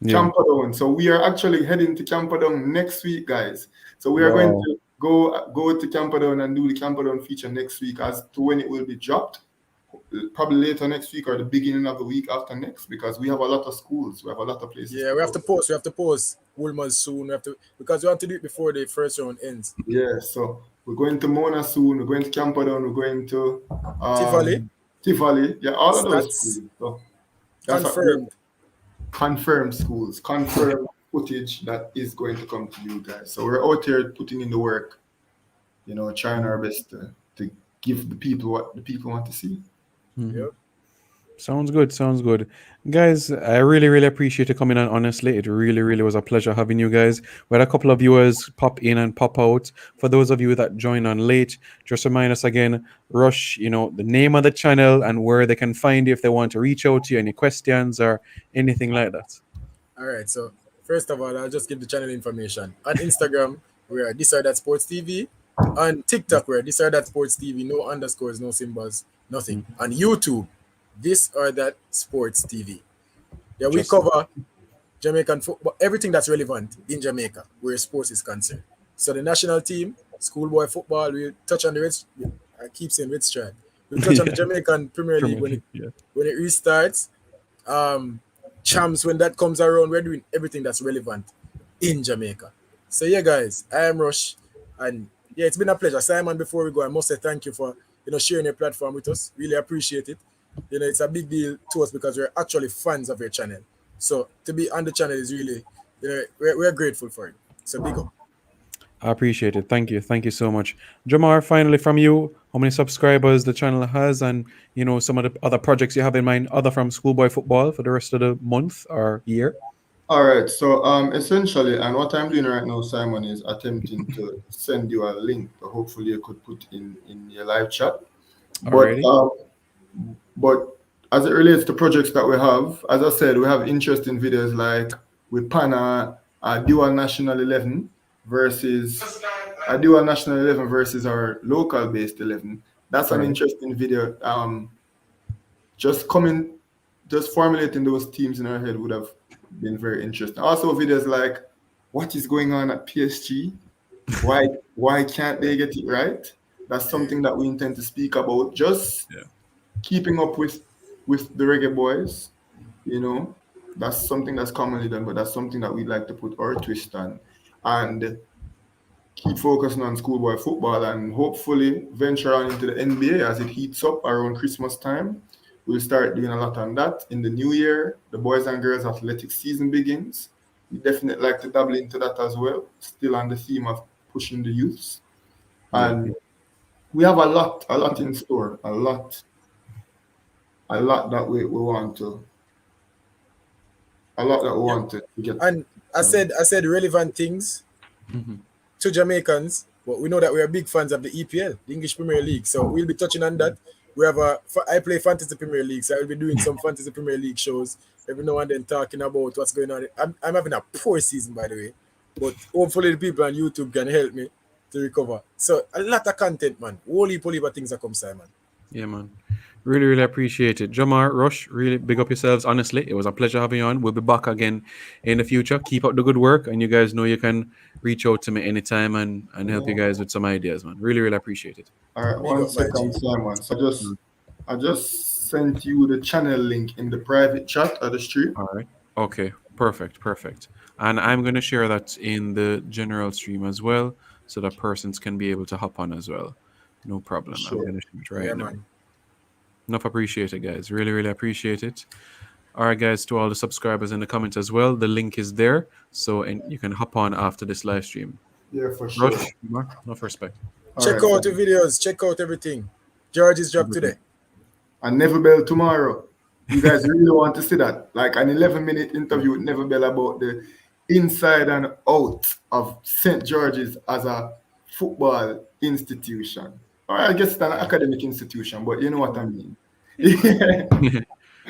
Camperdown. So we are actually heading to Camperdown next week, guys. So we are going to go to Camperdown and do the Camperdown feature next week. As to when it will be dropped, probably later next week or the beginning of the week after next, because we have a lot of schools. We have a lot of places. Yeah, we have to post Woolmers soon. Because we want to do it before the first round ends. Yeah, so we're going to Mona soon. We're going to Camperdown. We're going to Tivoli. Yeah, all of those schools. So confirmed schools, confirmed footage that is going to come to you guys. So we're out here putting in the work, trying our best to give the people what the people want to see. Sounds good. Guys, I really, really appreciate you coming on, honestly. It really, really was a pleasure having you guys. We had a couple of viewers pop in and pop out. For those of you that joined on late, just remind us again, Rush, the name of the channel and where they can find you if they want to reach out to you, any questions or anything like that. All right, so first of all, I'll just give the channel information. On Instagram, we're This or That Sports TV. On TikTok, we're This or That Sports TV. No underscores, no symbols, nothing. On YouTube, This or That Sports TV. Yeah, we cover Jamaican football, everything that's relevant in Jamaica where sports is concerned. So the national team, schoolboy football, we touch on I keep saying Red Stride. We touch on the Jamaican Premier League when it restarts. Champs, when that comes around, we're doing everything that's relevant in Jamaica. So yeah, guys, I am Rush, and yeah, it's been a pleasure. Simon, before we go, I must say thank you for sharing your platform with us. Really appreciate it. It's a big deal to us because we're actually fans of your channel. So to be on the channel is really, we're grateful for it. So big up. I appreciate it. Thank you so much. Jamar, finally from you, how many subscribers the channel has, and some of the other projects you have in mind other from Schoolboy Football for the rest of the month or year? All right, so essentially, and what I'm doing right now, Simon, is attempting to send you a link that hopefully you could put in your live chat. But as it relates to projects that we have, as I said, we have interesting videos like with Pana, dual national 11 versus our local based 11. That's an interesting video. Just formulating those teams in our head would have been very interesting. Also videos like what is going on at PSG? Why can't they get it right? That's something that we intend to speak about. Just keeping up with the reggae boys, that's something that's commonly done, but that's something that we'd like to put our twist on and keep focusing on schoolboy football and hopefully venture on into the NBA as it heats up around Christmas time. We'll start doing a lot on that. In the new year, the boys and girls athletic season begins. We definitely like to dabble into that as well, still on the theme of pushing the youths. And we have a lot in store, a lot that we want to get. And I said relevant things to Jamaicans, but we know that we are big fans of the EPL, the English Premier League. So we'll be touching on that. I play Fantasy Premier League, so I will be doing some Fantasy Premier League shows every now and then, talking about what's going on. I'm having a poor season, by the way, but hopefully the people on YouTube can help me to recover. So a lot of content, man. Holy poly, but things are come, Simon. Yeah, man. Really, really appreciate it. Jamar, Rush, really big up yourselves. Honestly, it was a pleasure having you on. We'll be back again in the future. Keep up the good work, and you guys know you can reach out to me anytime and help you guys with some ideas, man. Really, really appreciate it. All right, one second, Simon. So I just sent you the channel link in the private chat of the stream. All right. Okay. Perfect. And I'm going to share that in the general stream as well, so that persons can be able to hop on as well. No problem. Sure. I'm going to share it right now. Man. Enough appreciate it, guys. Really, really appreciate it. All right, guys, to all the subscribers in the comments as well, the link is there, so you can hop on after this live stream. Yeah, for sure. Rush, enough respect. Check out the videos. Check out everything. George's dropped today. And Never Bell tomorrow. You guys really want to see that? Like an 11-minute interview with Never Bell about the inside and out of St. George's as a football institution. Or I guess it's an academic institution, but you know what I mean. Yeah,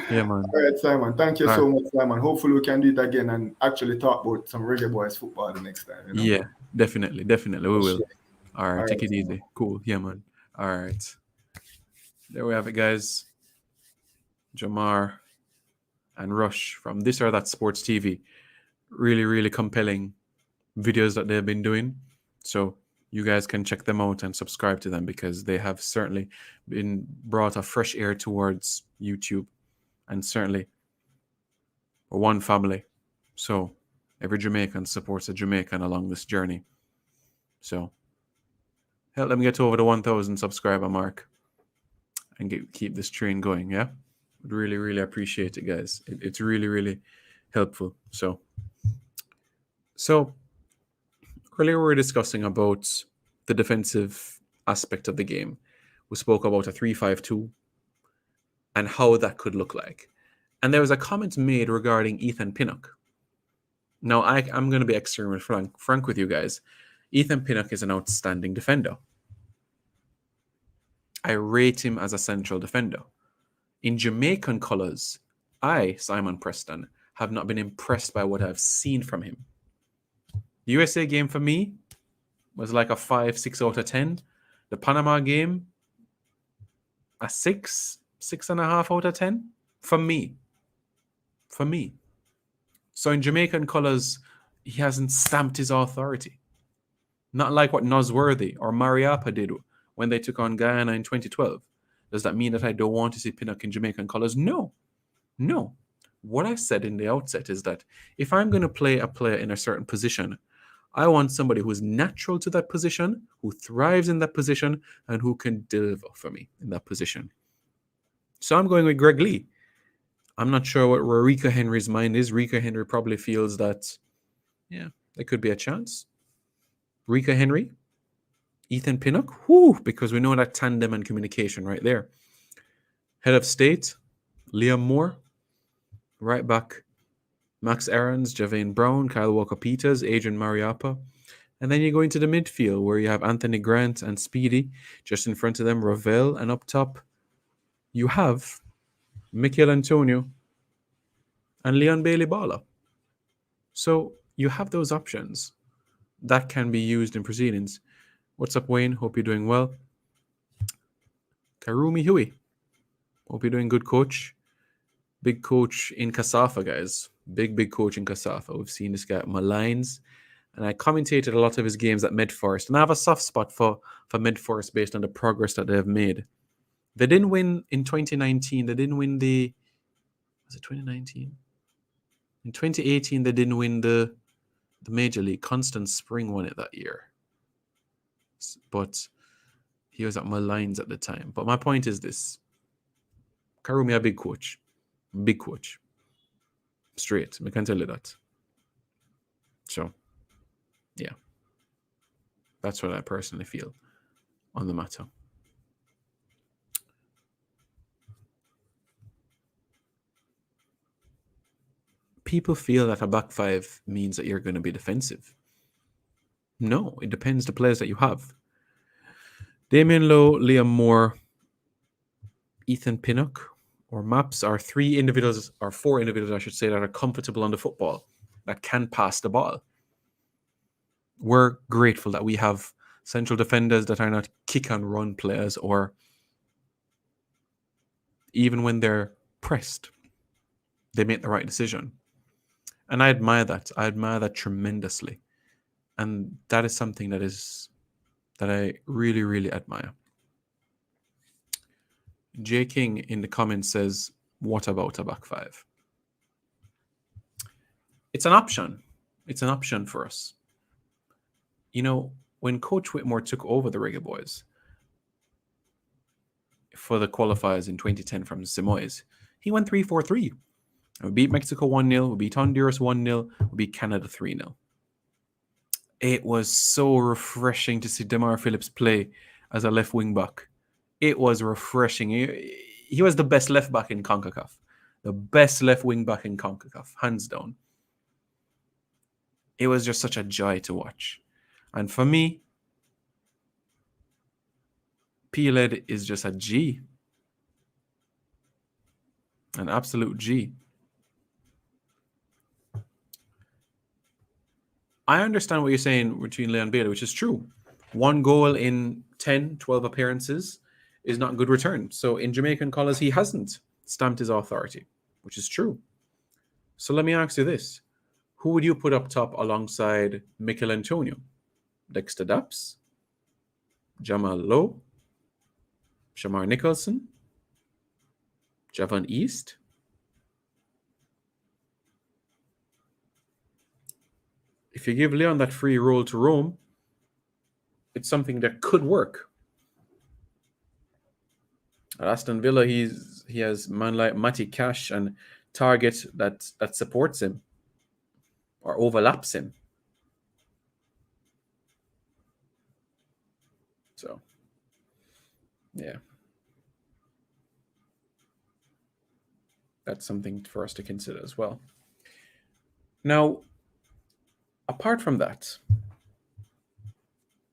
man. All right, Simon. Thank you so much, Simon. Hopefully we can do it again and actually talk about some Reggae Boys football the next time. Yeah, definitely. We will. All right, take it easy. Cool. Yeah, man. All right. There we have it, guys. Jamar and Rush from This or That Sports TV. Really, really compelling videos that they've been doing. So you guys can check them out and subscribe to them, because they have certainly been brought a fresh air towards YouTube, and certainly one family. So every Jamaican supports a Jamaican along this journey. So help them get over the 1,000 subscriber mark and keep this train going. Yeah, really, really appreciate it, guys. It's really, really helpful. So earlier we were discussing about the defensive aspect of the game. We spoke about a 3-5-2 and how that could look like. And there was a comment made regarding Ethan Pinnock. Now, I'm going to be extremely frank with you guys. Ethan Pinnock is an outstanding defender. I rate him as a central defender. In Jamaican colours, I, Simon Preston, have not been impressed by what I've seen from him. The USA game for me, was like a 5, 6 out of 10. The Panama game, a 6, 6.5 out of 10 for me. For me. So in Jamaican colours, he hasn't stamped his authority. Not like what Nosworthy or Mariapa did when they took on Guyana in 2012. Does that mean that I don't want to see Pinnock in Jamaican colours? No. No. What I said in the outset is that if I'm going to play a player in a certain position, I want somebody who is natural to that position, who thrives in that position, and who can deliver for me in that position. So I'm going with Greg Lee. I'm not sure what Rika Henry's mind is. Rika Henry probably feels that, yeah, there could be a chance. Rika Henry, Ethan Pinnock, because we know that tandem and communication right there. Head of state, Liam Moore. Right back, Max Aarons, Javane Brown, Kyle Walker-Peters, Adrian Mariappa. And then you go into the midfield where you have Anthony Grant and Speedy. Just in front of them, Ravel. And up top, you have Mikel Antonio and Leon Bailey Bala. So you have those options that can be used in proceedings. What's up, Wayne? Hope you're doing well. Karumi Hui. Hope you're doing good, coach. Big coach in Kasafa, guys. Big coach in Kasafa. We've seen this guy at Malines. And I commentated a lot of his games at Medforest. And I have a soft spot for Medforest based on the progress that they have made. They didn't win in 2019. They didn't win the... Was it 2019? In 2018, they didn't win the Major League. Constant Spring won it that year. But he was at Malines at the time. But my point is this. Karumi, a big coach. Big coach. Straight. I can tell you that. So, yeah. That's what I personally feel on the matter. People feel that a back five means that you're going to be defensive. No, it depends the players that you have. Damien Lowe, Liam Moore, Ethan Pinnock, or Maps are 4 individuals, I should say, that are comfortable on the football, that can pass the ball. We're grateful that we have central defenders that are not kick and run players, or even when they're pressed, they make the right decision. And I admire that. I admire that tremendously. And that is something that I really, really admire. J. King in the comments says, what about a back five? It's an option. It's an option for us. You know, when Coach Whitmore took over the Reggae Boys for the qualifiers in 2010 from Simoes, he went 3-4-3. We beat Mexico 1-0, we beat Honduras 1-0, we beat Canada 3-0. It was so refreshing to see Demar Phillips play as a left wing back. It was refreshing. He was the best left back in CONCACAF. The best left wing back in CONCACAF, hands down. It was just such a joy to watch. And for me, P-Led is just a G. An absolute G. I understand what you're saying between Leon Bailey, which is true. 1 goal in 10, 12 appearances is not good return. So in Jamaican colours, he hasn't stamped his authority, which is true. So let me ask you this. Who would you put up top alongside Mikel Antonio? Dexter Daps? Jamal Lowe? Shamar Nicholson? Javon East? If you give Leon that free role to roam, it's something that could work. At Aston Villa, he has man like Matty Cash and Target that supports him or overlaps him. So, yeah. That's something for us to consider as well. Now, apart from that,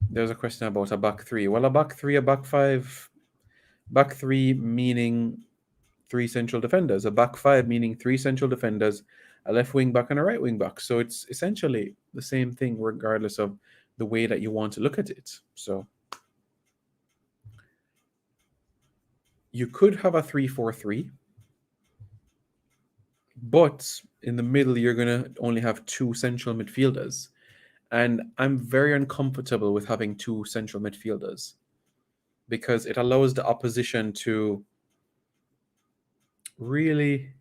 there's a question about a back three. Well, a back three, a back five. Back three meaning 3 central defenders. A back five meaning 3 central defenders, a left wing back and a right wing back. So it's essentially the same thing regardless of the way that you want to look at it. So you could have a 3-4-3, but in the middle, you're going to only have two central midfielders. And I'm very uncomfortable with having two central midfielders because it allows the opposition to really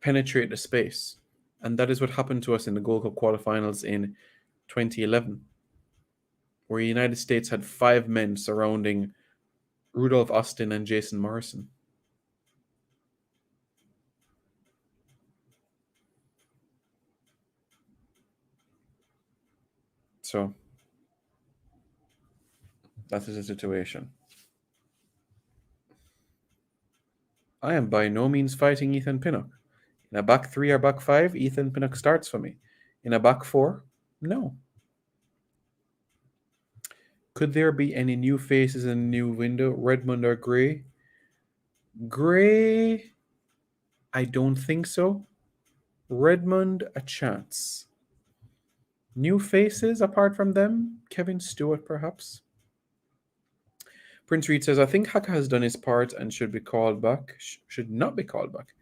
penetrate the space. And that is what happened to us in the Gold Cup quarterfinals in 2011, where the United States had 5 men surrounding Rudolph Austin and Jason Morrison. So that is the situation. I am by no means fighting Ethan Pinnock. In a back 3 or back 5, Ethan Pinnock starts for me. In a back 4, no. Could there be any new faces in a new window? Redmond or Gray? Gray, I don't think so. Redmond, a chance. New faces apart from them? Kevin Stewart, perhaps? Prince Reed says, I think Haka has done his part and should be called back. Should not be called back.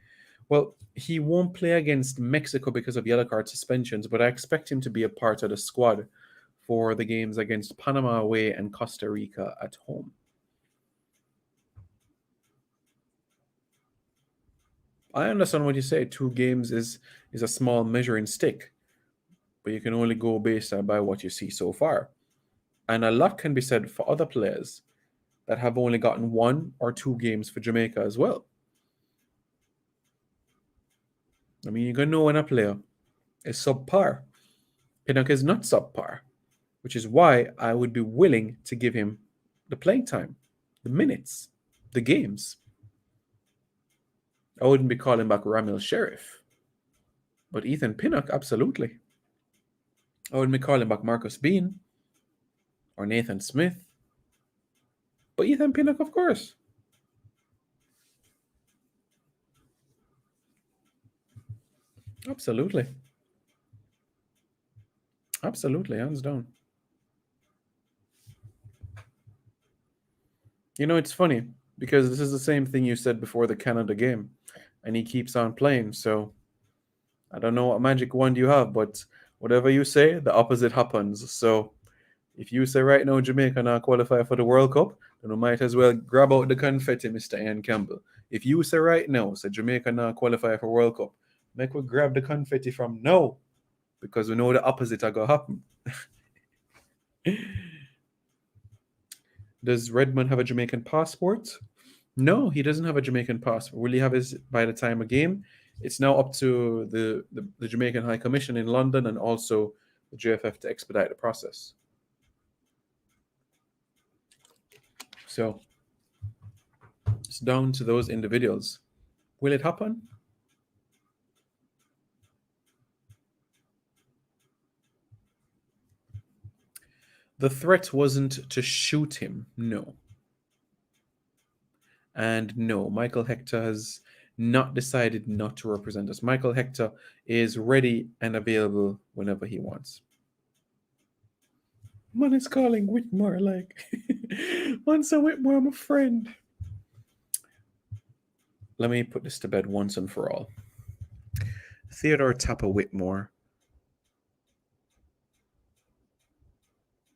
Well, he won't play against Mexico because of yellow card suspensions, but I expect him to be a part of the squad for the games against Panama away and Costa Rica at home. I understand what you say. 2 games is a small measuring stick, but you can only go based by what you see so far. And a lot can be said for other players that have only gotten 1 or 2 games for Jamaica as well. I mean, you're going to know when a player is subpar. Pinnock is not subpar, which is why I would be willing to give him the playing time, the minutes, the games. I wouldn't be calling back Ramil Sheriff, but Ethan Pinnock, absolutely. I wouldn't be calling back Marcus Bean or Nathan Smith, but Ethan Pinnock, of course. Absolutely. Absolutely, hands down. You know, it's funny because this is the same thing you said before the Canada game, and he keeps on playing. So I don't know what magic wand you have, but whatever you say, the opposite happens. So if you say right now Jamaica not qualify for the World Cup, then we might as well grab out the confetti, Mr. Ian Campbell. If you say right now, say Jamaica not qualify for World Cup, make we grab the confetti from now, because we know the opposite are going to happen. Does Redmond have a Jamaican passport? No, he doesn't have a Jamaican passport. Will he have his by the time of game? It's now up to the Jamaican High Commission in London and also the JFF to expedite the process. So it's down to those individuals. Will it happen? The threat wasn't to shoot him, no. And no, Michael Hector has not decided not to represent us. Michael Hector is ready and available whenever he wants. Man is calling Whitmore like, once a Whitmore, I'm a friend. Let me put this to bed once and for all. Theodore Tapper Whitmore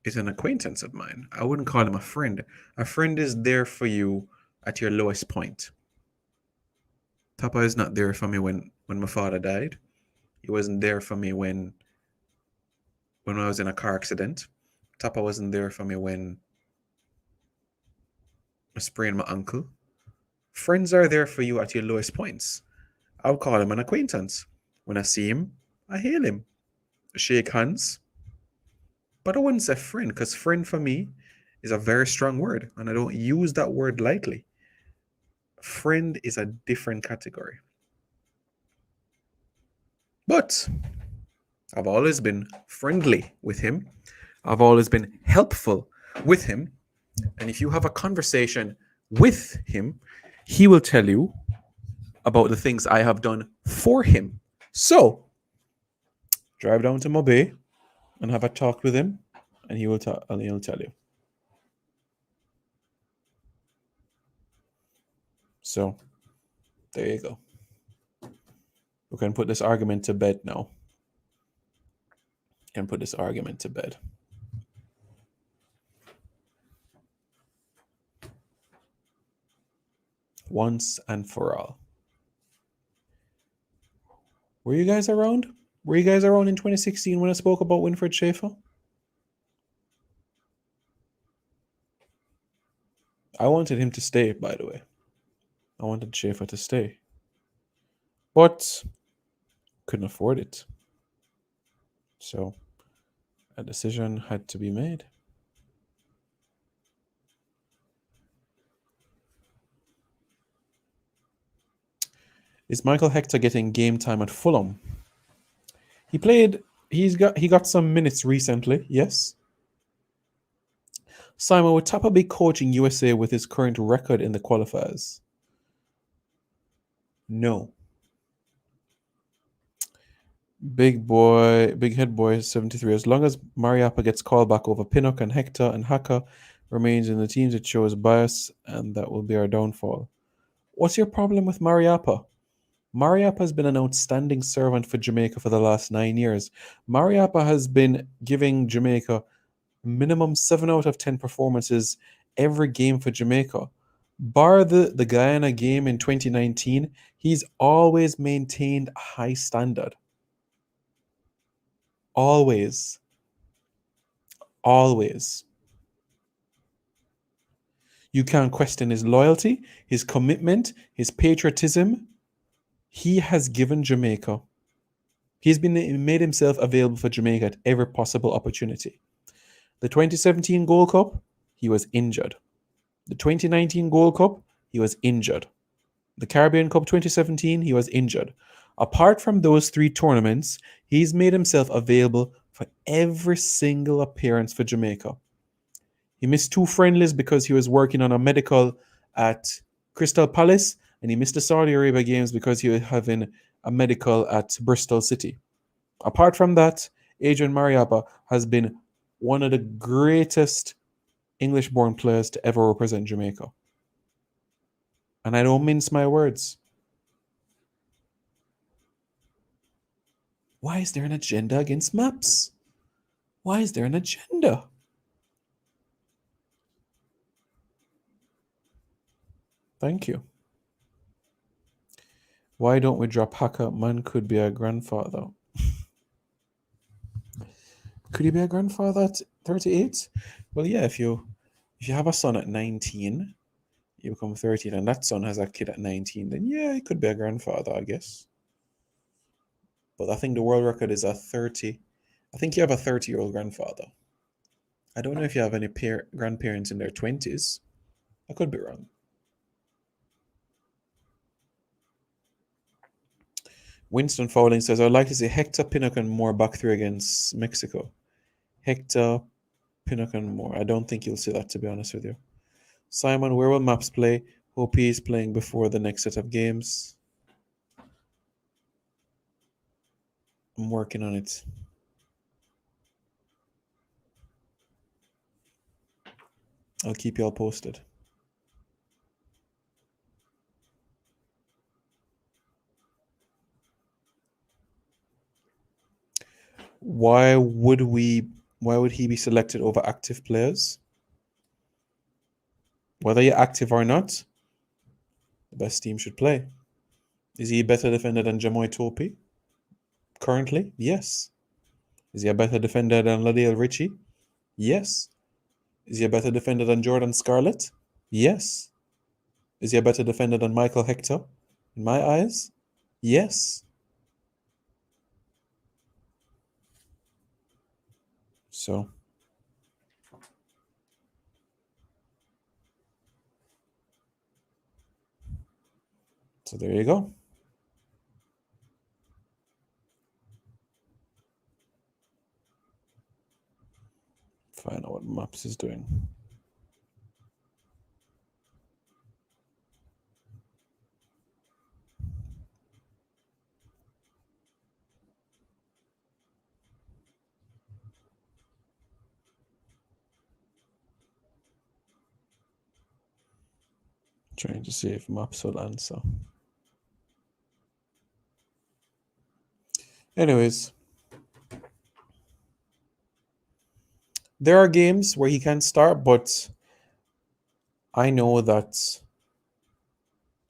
is an acquaintance of mine. I wouldn't call him a friend. A friend is there for you at your lowest point. Tapper is not there for me when my father died. He wasn't there for me when I was in a car accident. Tapper wasn't there for me when I sprained my ankle. Friends are there for you at your lowest points. I'll call him an acquaintance. When I see him, I hail him. I shake hands. But I wouldn't say friend, because friend for me is a very strong word, and I don't use that word lightly. Friend is a different category. But I've always been friendly with him. I've always been helpful with him. And if you have a conversation with him, he will tell you about the things I have done for him. So, drive down to Mobay and have a talk with him, and he'll tell you. So there you go. We can put this argument to bed now. Can put this argument to bed. Once and for all. Were you guys around? Were you guys around in 2016 when I spoke about Winfried Schaefer? I wanted him to stay, by the way. I wanted Schaefer to stay. But couldn't afford it. So a decision had to be made. Is Michael Hector getting game time at Fulham? He got some minutes recently, yes. Simon, would Tapa be coaching USA with his current record in the qualifiers? No. Big head boy 73. As long as Mariappa gets called back over Pinnock and Hector and Haka remains in the teams, it shows bias, and that will be our downfall. What's your problem with Mariappa? Mariappa has been an outstanding servant for Jamaica for the last 9 years. Mariappa has been giving Jamaica minimum 7 out of 10 performances every game for Jamaica. Bar the Guyana game in 2019, he's always maintained a high standard. Always. You can't question his loyalty, his commitment, his patriotism. He has given Jamaica. He's made himself available for Jamaica at every possible opportunity. The 2017 Gold Cup, he was injured. The 2019 Gold Cup, he was injured. The Caribbean Cup 2017, he was injured. Apart from those 3 tournaments, he's made himself available for every single appearance for Jamaica. He missed 2 friendlies because he was working on a medical at Crystal Palace, and he missed the Saudi Arabia games because he was having a medical at Bristol City. Apart from that, Adrian Mariappa has been one of the greatest English-born players to ever represent Jamaica. And I don't mince my words. Why is there an agenda against maps? Why is there an agenda? Thank you. Why don't we drop Haka? Man could be a grandfather. Could he be a grandfather at 38? Well, yeah, if you have a son at 19, you become 13, and that son has a kid at 19, then yeah, he could be a grandfather, I guess. But I think the world record is at 30. I think you have a 30-year-old grandfather. I don't know if you have any grandparents in their 20s. I could be wrong. Winston Fowling says, I'd like to see Hector, Pinnock, and Moore back 3 against Mexico. Hector, Pinnock, and Moore. I don't think you'll see that, to be honest with you. Simon, where will Maps play? Hope he is playing before the next set of games. I'm working on it. I'll keep you all posted. Why would he be selected over active players? Whether you're active or not, the best team should play. Is he a better defender than Jamoy Topi? Currently, yes. Is he a better defender than Ladale Ritchie? Yes. Is he a better defender than Jordan Scarlett? Yes. Is he a better defender than Michael Hector? In my eyes, yes. So there you go. Find out what Maps is doing. Trying to see if Maps will answer. Anyways, there are games where he can start, but I know that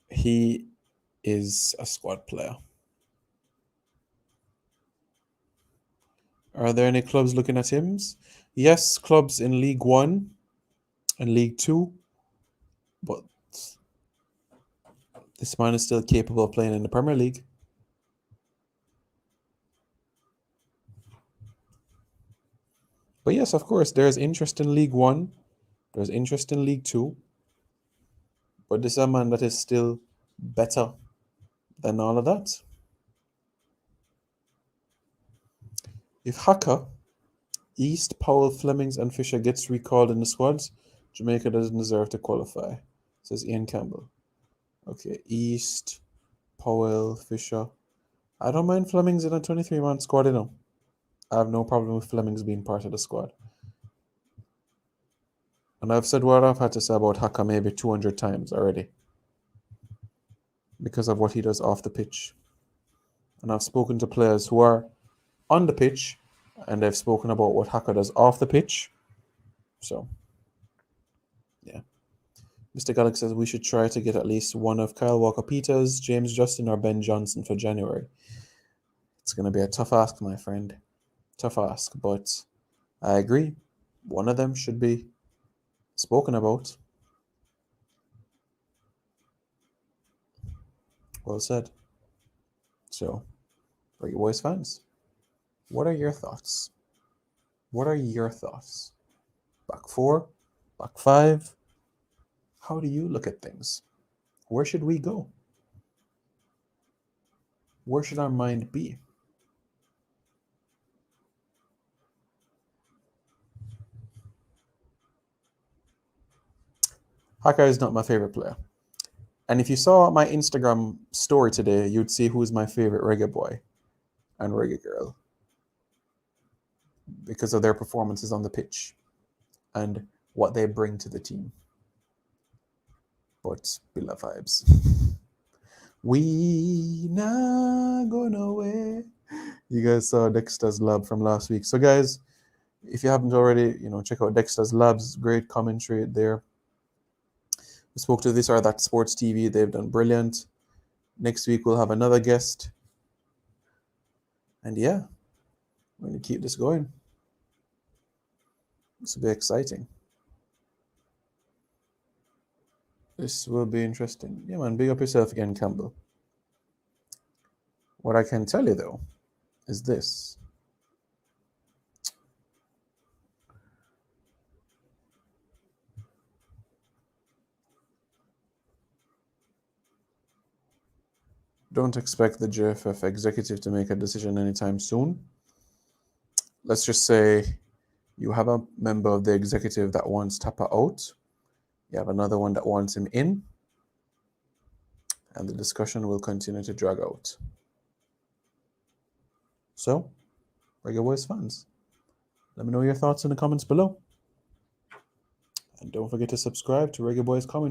he is a squad player. Are there any clubs looking at him? Yes, clubs in League One and League Two, but this man is still capable of playing in the Premier League. But yes, of course, there's interest in League One, there's interest in League Two, but this is a man that is still better than all of that. If Haka, East, Powell, Flemings, and Fisher gets recalled in the squads, Jamaica doesn't deserve to qualify, says Ian Campbell. Okay, East, Powell, Fisher. I don't mind Flemings in a 23-man squad, you know. I have no problem with Flemings being part of the squad. And I've said what I've had to say about Haka maybe 200 times already because of what he does off the pitch. And I've spoken to players who are on the pitch and they've spoken about what Haka does off the pitch. So, yeah. Mr. Gallic says we should try to get at least one of Kyle Walker-Peters, James Justin, or Ben Johnson for January. It's going to be a tough ask, my friend. Tough ask, but I agree. One of them should be spoken about. Well said. So, for you boys fans, what are your thoughts? What are your thoughts? Back four? Back five? How do you look at things? Where should we go? Where should our mind be? Haka is not my favorite player. And if you saw my Instagram story today, you'd see who's my favorite reggae boy and reggae girl because of their performances on the pitch and what they bring to the team. But Bila vibes. We not go nowhere. You guys saw Dexter's Lab from last week. So guys, if you haven't already, check out Dexter's Lab's great commentary there. We spoke to This or That Sports TV. They've done brilliant. Next week, we'll have another guest. And yeah, we're going to keep this going. This will be exciting. This will be interesting. Yeah, man, big up yourself again, Campbell. What I can tell you, though, is this. Don't expect the JFF executive to make a decision anytime soon. Let's just say you have a member of the executive that wants Tapa out. You have another one that wants him in. And the discussion will continue to drag out. So, Reggae Boys fans, let me know your thoughts in the comments below. And don't forget to subscribe to Reggae Boys Comment.